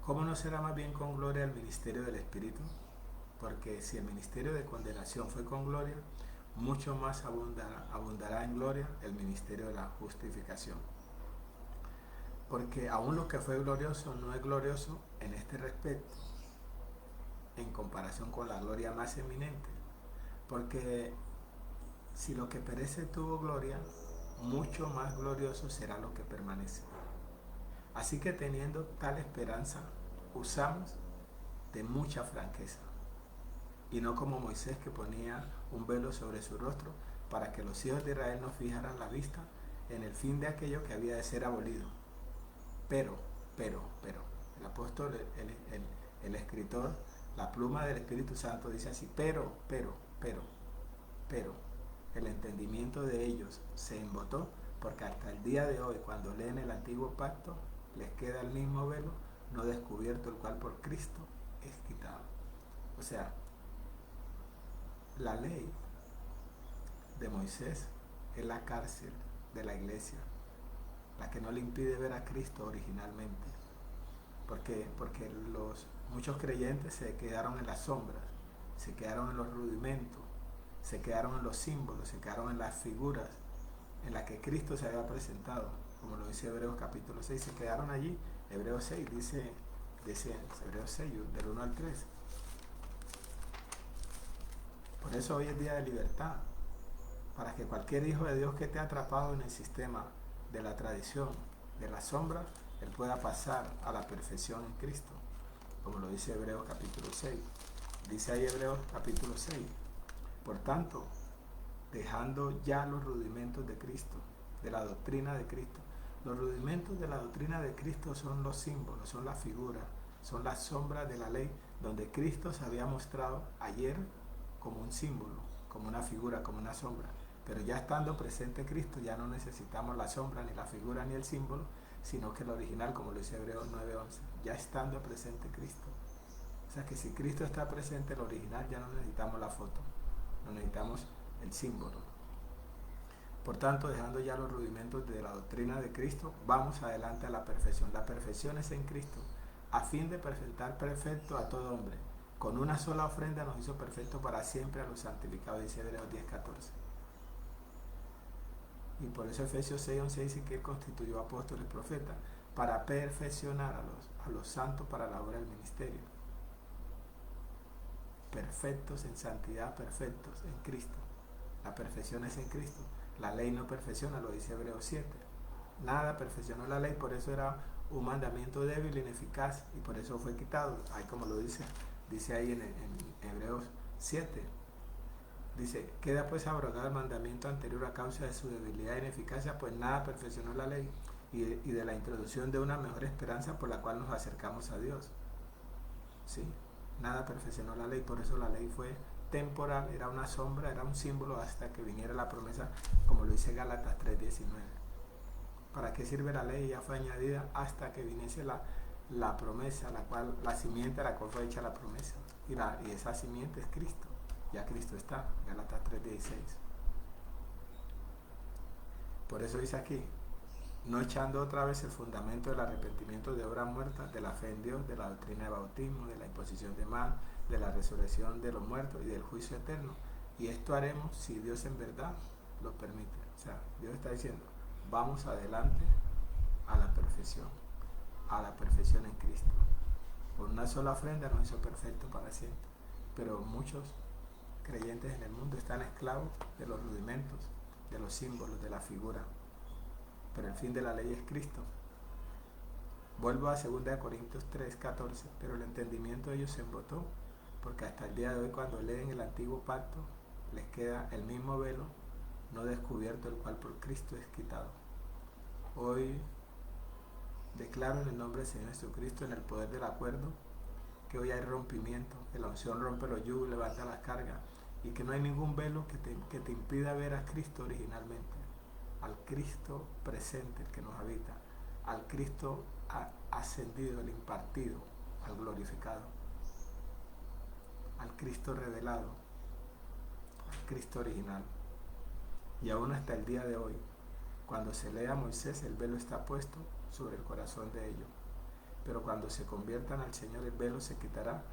¿Cómo no será más bien con gloria el ministerio del Espíritu? Porque si el ministerio de condenación fue con gloria, mucho más abundará en gloria el ministerio de la justificación. Porque aún lo que fue glorioso no es glorioso en este respecto, en comparación con la gloria más eminente. Porque si lo que perece tuvo gloria, mucho más glorioso será lo que permanece. Así que teniendo tal esperanza, usamos de mucha franqueza, y no como Moisés, que ponía un velo sobre su rostro para que los hijos de Israel no fijaran la vista en el fin de aquello que había de ser abolido. Pero, el apóstol, el escritor, la pluma del Espíritu Santo dice así: pero, el entendimiento de ellos se embotó, porque hasta el día de hoy, cuando leen el antiguo pacto, les queda el mismo velo no descubierto, el cual por Cristo es quitado. O sea, la ley de Moisés es la cárcel de la iglesia, la que no le impide ver a Cristo originalmente, porque muchos creyentes se quedaron en las sombras, se quedaron en los rudimentos, se quedaron en los símbolos, se quedaron en las figuras en las que Cristo se había presentado, como lo dice Hebreos capítulo 6, se quedaron allí. Hebreos 6 dice Hebreos 6, del 1 al 3. Por eso hoy es día de libertad, para que cualquier hijo de Dios que esté atrapado en el sistema de la tradición, de la sombra, él pueda pasar a la perfección en Cristo, como lo dice Hebreos capítulo 6. Dice ahí Hebreos capítulo 6: por tanto, dejando ya los rudimentos de Cristo, de la doctrina de Cristo. Los rudimentos de la doctrina de Cristo son los símbolos, son las figuras, son las sombras de la ley, donde Cristo se había mostrado ayer como un símbolo, como una figura, como una sombra. Pero ya estando presente Cristo, ya no necesitamos la sombra, ni la figura, ni el símbolo, sino que el original, como lo dice Hebreos 9:11, ya estando presente Cristo. O sea que si Cristo está presente, el original, ya no necesitamos la foto, no necesitamos el símbolo. Por tanto, dejando ya los rudimentos de la doctrina de Cristo, vamos adelante a la perfección. La perfección es en Cristo, a fin de presentar perfecto a todo hombre. Con una sola ofrenda nos hizo perfecto para siempre a los santificados, dice Hebreos 10:14. Y por eso Efesios 6:11 dice que Él constituyó apóstoles y profetas para perfeccionar a los santos para la obra del ministerio. Perfectos en santidad, perfectos en Cristo. La perfección es en Cristo. La ley no perfecciona, lo dice Hebreos 7. Nada perfeccionó la ley, por eso era un mandamiento débil e ineficaz, y por eso fue quitado. Ahí como lo dice ahí en Hebreos 7. Dice: queda pues abrogado el mandamiento anterior a causa de su debilidad e ineficacia, pues nada perfeccionó la ley, y de la introducción de una mejor esperanza por la cual nos acercamos a Dios. ¿Sí? Nada perfeccionó la ley, por eso la ley fue temporal, era una sombra, era un símbolo hasta que viniera la promesa, como lo dice Gálatas 3:19. ¿Para qué sirve la ley? Ya fue añadida hasta que viniese la promesa, la simiente a la cual fue hecha la promesa, y esa simiente es Cristo. Ya Cristo está, Gálatas 3:16. Por eso dice aquí: no echando otra vez el fundamento del arrepentimiento de obras muertas, de la fe en Dios, de la doctrina de bautismo, de la imposición de manos, de la resurrección de los muertos y del juicio eterno. Y esto haremos si Dios en verdad lo permite. O sea, Dios está diciendo: vamos adelante a la perfección en Cristo. Por una sola ofrenda nos hizo perfecto para siempre. Pero muchos creyentes en el mundo están esclavos de los rudimentos, de los símbolos, de la figura. Pero el fin de la ley es Cristo. Vuelvo a 2 Corintios 3:14. Pero el entendimiento de ellos se embotó, porque hasta el día de hoy, cuando leen el antiguo pacto, les queda el mismo velo no descubierto, el cual por Cristo es quitado. Hoy declaro en el nombre del Señor Jesucristo, en el poder del acuerdo, que hoy hay rompimiento, que la unción rompe los yugos, levanta las cargas, y que no hay ningún velo que te impida ver a Cristo originalmente, al Cristo presente, el que nos habita, al Cristo ascendido, el impartido, al glorificado, al Cristo revelado, al Cristo original. Y aún hasta el día de hoy, cuando se lee a Moisés, el velo está puesto sobre el corazón de ellos. Pero cuando se conviertan al Señor, el velo se quitará,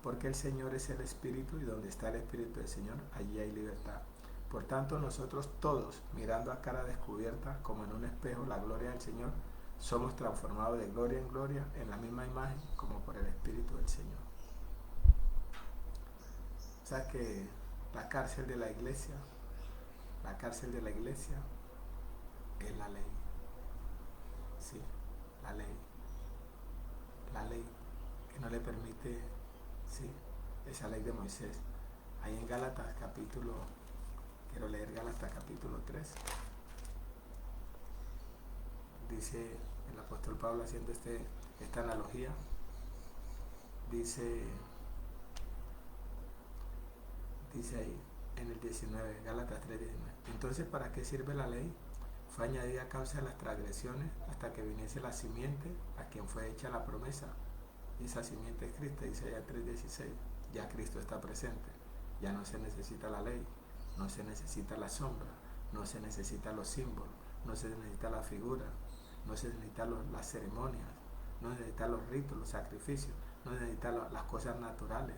porque el Señor es el Espíritu, y donde está el Espíritu del Señor, allí hay libertad. Por tanto, nosotros todos, mirando a cara descubierta, como en un espejo, la gloria del Señor, somos transformados de gloria en gloria en la misma imagen, como por el Espíritu del Señor. O sea que la cárcel de la iglesia es la ley. Sí, la ley. La ley que no le permite, sí, esa ley de Moisés. Ahí en Gálatas capítulo, quiero leer Gálatas capítulo 3. Dice el apóstol Pablo haciendo esta analogía, dice ahí en el 19, Gálatas 3:19. Entonces, ¿para qué sirve la ley? Fue añadida a causa de las transgresiones hasta que viniese la simiente a quien fue hecha la promesa. Y esa simiente es Cristo, dice allá 3:16. Ya Cristo está presente. Ya no se necesita la ley, no se necesita la sombra, no se necesita los símbolos, no se necesita la figura, no se necesitan las ceremonias, no se necesitan los ritos, los sacrificios, no se necesitan las cosas naturales,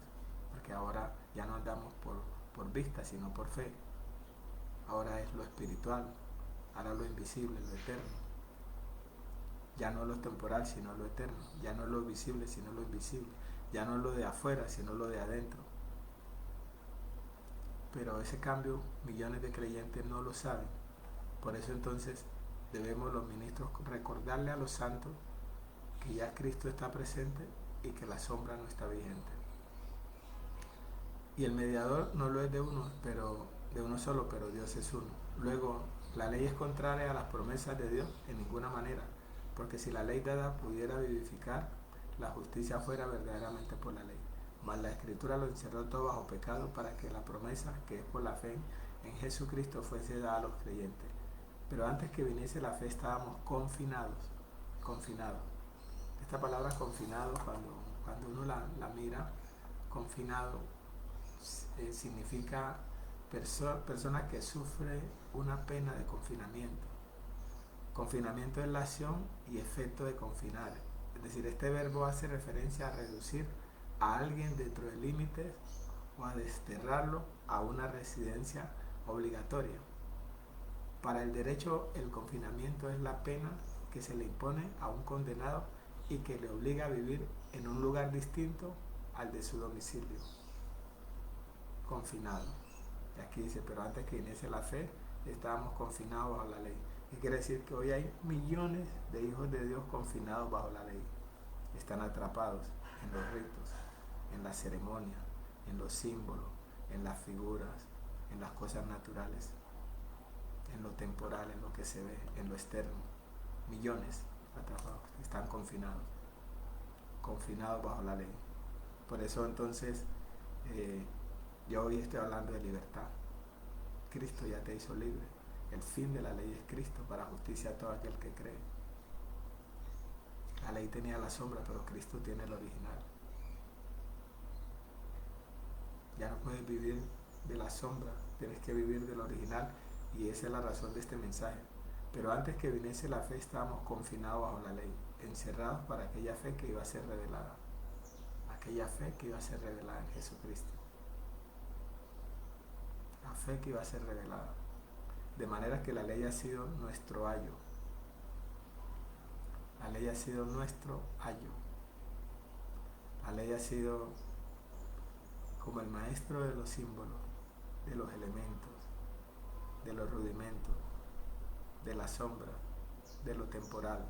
porque ahora ya no andamos por vista, sino por fe. Ahora es lo espiritual, ahora lo invisible, lo eterno. Ya no lo temporal, sino lo eterno. Ya no es lo visible, sino lo invisible. Ya no es lo de afuera, sino lo de adentro. Pero ese cambio millones de creyentes no lo saben. Por eso entonces debemos los ministros recordarle a los santos que ya Cristo está presente y que la sombra no está vigente. Y el mediador no lo es de uno solo, pero Dios es uno. Luego, la ley es contraria a las promesas de Dios en ninguna manera, porque si la ley dada pudiera vivificar, la justicia fuera verdaderamente por la ley. Mas la Escritura lo encerró todo bajo pecado para que la promesa, que es por la fe en Jesucristo, fuese dada a los creyentes. Pero antes que viniese la fe estábamos confinados. Esta palabra confinado, cuando uno la mira, confinado, significa persona que sufre una pena de confinamiento. Confinamiento es la acción y efecto de confinar. Es decir, este verbo hace referencia a reducir a alguien dentro de límites o a desterrarlo a una residencia obligatoria. Para el derecho, el confinamiento es la pena que se le impone a un condenado y que le obliga a vivir en un lugar distinto al de su domicilio. Confinado. Y aquí dice, pero antes que viniese la fe, estábamos confinados bajo la ley. Y quiere decir que hoy hay millones de hijos de Dios confinados bajo la ley. Están atrapados en los ritos, en la ceremonia, en los símbolos, en las figuras, en las cosas naturales, en lo temporal, en lo que se ve, en lo externo. Millones atrapados, están confinados bajo la ley. Por eso entonces yo hoy estoy hablando de libertad. Cristo ya te hizo libre. El fin de la ley es Cristo para justicia a todo aquel que cree. La ley tenía la sombra, pero Cristo tiene el original. Ya no puedes vivir de la sombra, tienes que vivir del original, y esa es la razón de este mensaje. Pero antes que viniese la fe estábamos confinados bajo la ley, encerrados para aquella fe que iba a ser revelada. Aquella fe que iba a ser revelada en Jesucristo. La fe que iba a ser revelada. De manera que la ley ha sido nuestro ayo. La ley ha sido nuestro ayo. La ley ha sido como el maestro de los símbolos, de los elementos, de los rudimentos, de la sombra, de lo temporal,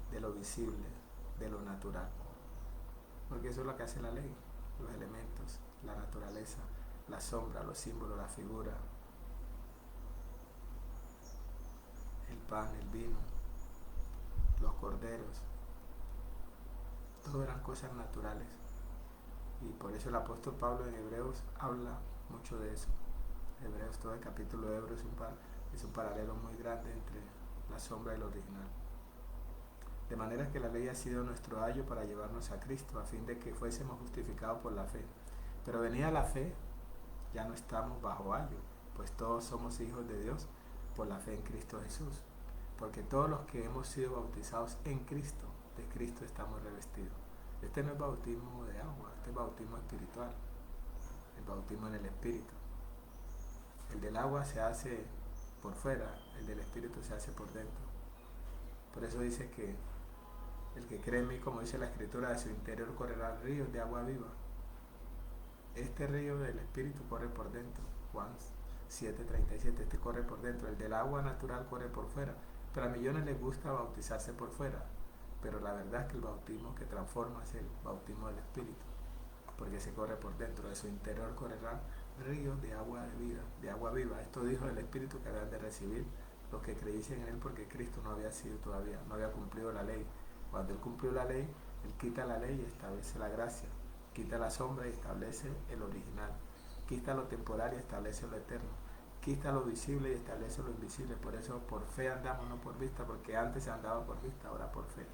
de lo visible, de lo natural. Porque eso es lo que hace la ley, los elementos, la naturaleza, la sombra, los símbolos, la figura, el pan, el vino, los corderos, todo eran cosas naturales. Y por eso el apóstol Pablo en Hebreos habla mucho de eso. Hebreos, todo el capítulo de Hebreos es un paralelo muy grande entre la sombra y el original. De manera que la ley ha sido nuestro ayo para llevarnos a Cristo, a fin de que fuésemos justificados por la fe. Pero venida la fe, ya no estamos bajo ayo, pues todos somos hijos de Dios, por la fe en Cristo Jesús. Porque todos los que hemos sido bautizados en Cristo, de Cristo estamos revestidos. Este no es bautismo de agua, este es bautismo espiritual, el bautismo en el Espíritu. El del agua se hace por fuera, el del Espíritu se hace por dentro. Por eso dice que el que cree en mí, como dice la Escritura, de su interior correrá ríos de agua viva. Este río del Espíritu corre por dentro. Juan 7:37, este corre por dentro. El del agua natural corre por fuera. Pero a millones les gusta bautizarse por fuera. Pero la verdad es que el bautismo que transforma es el bautismo del Espíritu, porque se corre por dentro. De su interior correrán ríos de agua de vida, de agua viva. Esto dijo el Espíritu que habían de recibir los que creyesen en Él, porque Cristo no había sido todavía, no había cumplido la ley. Cuando Él cumplió la ley, Él quita la ley y establece la gracia. Quita la sombra y establece el original. Quita lo temporal y establece lo eterno. Quita lo visible y establece lo invisible. Por eso por fe andamos, no por vista, porque antes se andaba por vista, ahora por fe.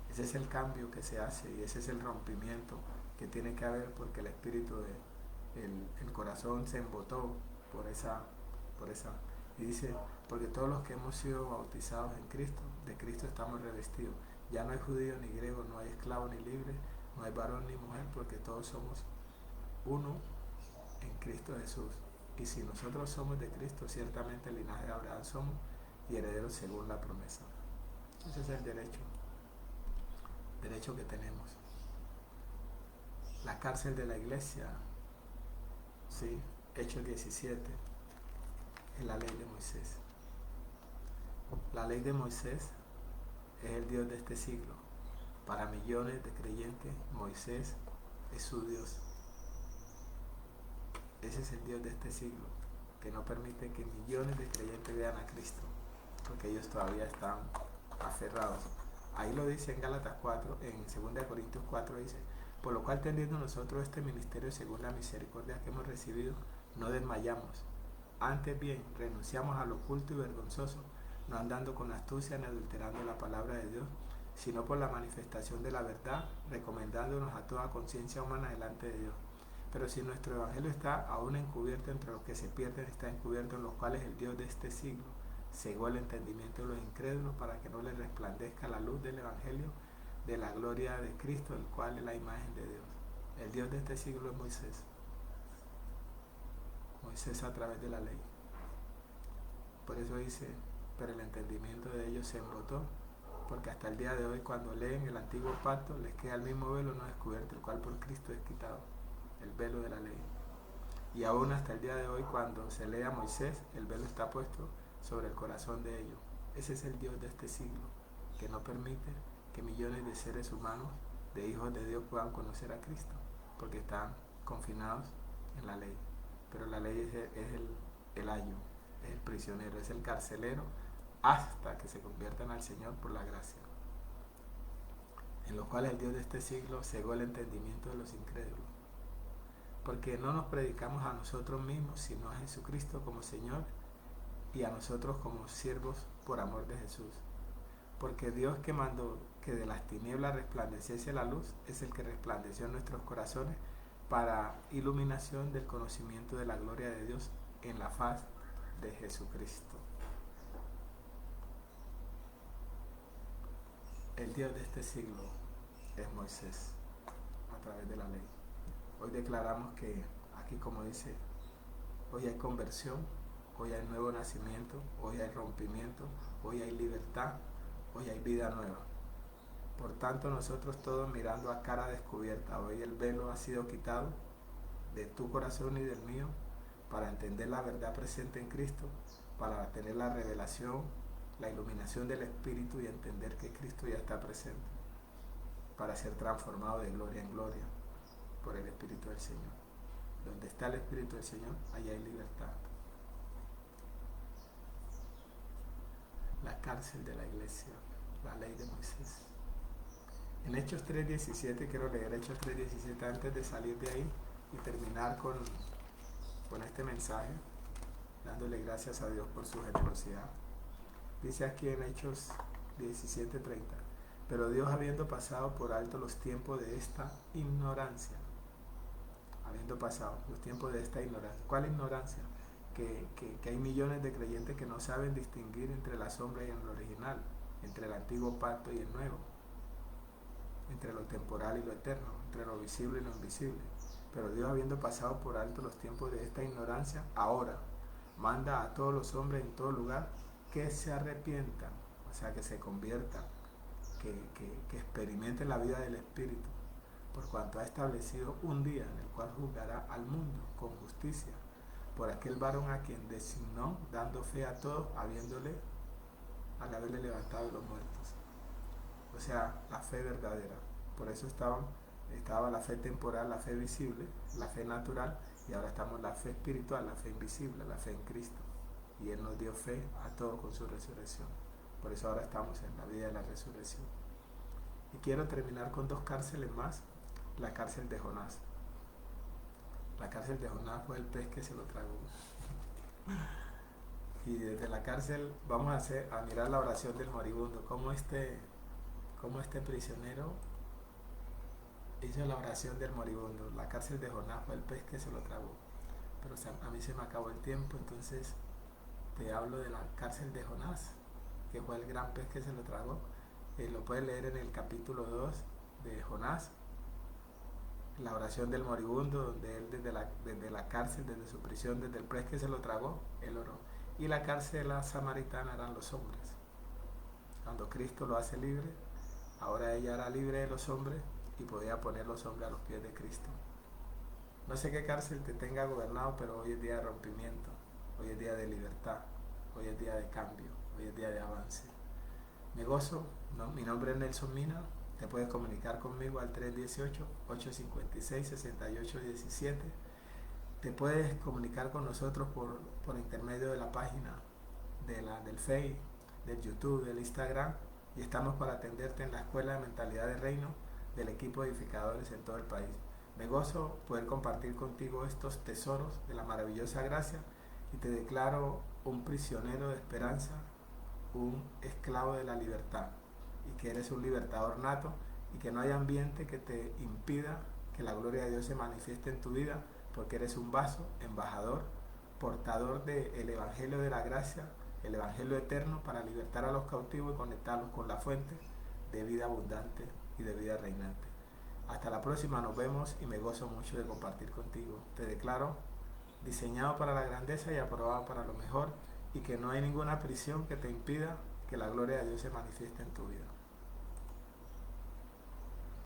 Ese es el cambio que se hace y ese es el rompimiento que tiene que haber, porque el espíritu el corazón se embotó por esa. Y dice, porque todos los que hemos sido bautizados en Cristo, de Cristo estamos revestidos. Ya no hay judío ni griego, no hay esclavo ni libre, no hay varón ni mujer, porque todos somos uno en Cristo Jesús. Y si nosotros somos de Cristo, ciertamente el linaje de Abraham somos y herederos según la promesa. Ese es el derecho que tenemos. La cárcel de la iglesia, sí, Hechos 17, es la ley de Moisés. La ley de Moisés es el Dios de este siglo. Para millones de creyentes, Moisés es su Dios. Ese es el Dios de este siglo, que no permite que millones de creyentes vean a Cristo, porque ellos todavía están aferrados. Ahí lo dice en Gálatas 4, en 2 Corintios 4 dice, por lo cual teniendo nosotros este ministerio según la misericordia que hemos recibido, no desmayamos. Antes bien, renunciamos a lo oculto y vergonzoso, no andando con astucia ni adulterando la palabra de Dios, sino por la manifestación de la verdad, recomendándonos a toda conciencia humana delante de Dios. Pero si nuestro evangelio está aún encubierto entre los que se pierden, está encubierto en los cuales el Dios de este siglo cegó el entendimiento de los incrédulos para que no les resplandezca la luz del evangelio de la gloria de Cristo, el cual es la imagen de Dios. El Dios de este siglo es Moisés. Moisés a través de la ley. Por eso dice, pero el entendimiento de ellos se embotó, porque hasta el día de hoy cuando leen el antiguo pacto les queda el mismo velo no descubierto, el cual por Cristo es quitado, el velo de la ley. Y aún hasta el día de hoy cuando se lee a Moisés, el velo está puesto sobre el corazón de ellos. Ese es el Dios de este siglo, que no permite que millones de seres humanos, de hijos de Dios, puedan conocer a Cristo, porque están confinados en la ley. Pero la ley es el ayo, es el prisionero, es el carcelero, hasta que se conviertan al Señor por la gracia, en los cuales el Dios de este siglo cegó el entendimiento de los incrédulos, porque no nos predicamos a nosotros mismos, sino a Jesucristo como Señor y a nosotros como siervos por amor de Jesús. Porque Dios que mandó que de las tinieblas resplandeciese la luz, es el que resplandeció en nuestros corazones para iluminación del conocimiento de la gloria de Dios en la faz de Jesucristo. El Dios de este siglo es Moisés, a través de la ley. Hoy declaramos que aquí, como dice, hoy hay conversión, hoy hay nuevo nacimiento, hoy hay rompimiento, hoy hay libertad, hoy hay vida nueva. Por tanto, nosotros todos mirando a cara descubierta, hoy el velo ha sido quitado de tu corazón y del mío, para entender la verdad presente en Cristo, para tener la revelación, la iluminación del Espíritu y entender que Cristo ya está presente, para ser transformado de gloria en gloria por el Espíritu del Señor. Donde está el Espíritu del Señor, allá hay libertad. La cárcel de la iglesia, la ley de Moisés. En Hechos 3:17, quiero leer Hechos 3:17 antes de salir de ahí y terminar con este mensaje, dándole gracias a Dios por su generosidad. Dice aquí en Hechos 17:30, pero Dios, habiendo pasado por alto los tiempos de esta ignorancia, ¿cuál ignorancia? que hay millones de creyentes que no saben distinguir entre la sombra y el original, entre el antiguo pacto y el nuevo, entre lo temporal y lo eterno, entre lo visible y lo invisible. Pero Dios, habiendo pasado por alto los tiempos de esta ignorancia, ahora manda a todos los hombres en todo lugar que se arrepientan, o sea, que se conviertan, que experimenten la vida del Espíritu, por cuanto ha establecido un día en el cual juzgará al mundo con justicia, por aquel varón a quien designó, dando fe a todos, al haberle levantado de los muertos. O sea, la fe verdadera. Por eso estaba la fe temporal, la fe visible, la fe natural, y ahora estamos en la fe espiritual, la fe invisible, la fe en Cristo. Y Él nos dio fe a todos con su resurrección. Por eso ahora estamos en la vida de la resurrección. Y quiero terminar con 2 cárceles más. La cárcel de Jonás. La cárcel de Jonás fue el pez que se lo tragó. Y desde la cárcel vamos a mirar la oración del moribundo, cómo este prisionero hizo la oración del moribundo. La cárcel de Jonás fue el pez que se lo tragó. Pero a mí se me acabó el tiempo, entonces te hablo de la cárcel de Jonás, que fue el gran pez que se lo tragó. Lo puedes leer en el capítulo 2 de Jonás, la oración del moribundo, donde él desde la cárcel, desde su prisión, desde el pez que se lo tragó, él oró. Y la cárcel samaritana eran los hombres. Cuando Cristo lo hace libre, ahora ella era libre de los hombres y podía poner los hombres a los pies de Cristo. No sé qué cárcel te tenga gobernado, pero hoy es día de rompimiento, hoy es día de libertad, hoy es día de cambio, hoy es día de avance. Me gozo, mi nombre es Nelson Mina, te puedes comunicar conmigo al 318-856-6817. Te puedes comunicar con nosotros por intermedio de la página del Facebook, del YouTube, del Instagram, y estamos para atenderte en la Escuela de Mentalidad de Reino del equipo de edificadores en todo el país. Me gozo poder compartir contigo estos tesoros de la maravillosa gracia y te declaro un prisionero de esperanza, un esclavo de la libertad, y que eres un libertador nato y que no hay ambiente que te impida que la gloria de Dios se manifieste en tu vida, porque eres un vaso, embajador, portador del Evangelio de la gracia, el Evangelio eterno, para libertar a los cautivos y conectarlos con la fuente de vida abundante y de vida reinante. Hasta la próxima, nos vemos y me gozo mucho de compartir contigo. Te declaro diseñado para la grandeza y aprobado para lo mejor, y que no hay ninguna prisión que te impida que la gloria de Dios se manifieste en tu vida.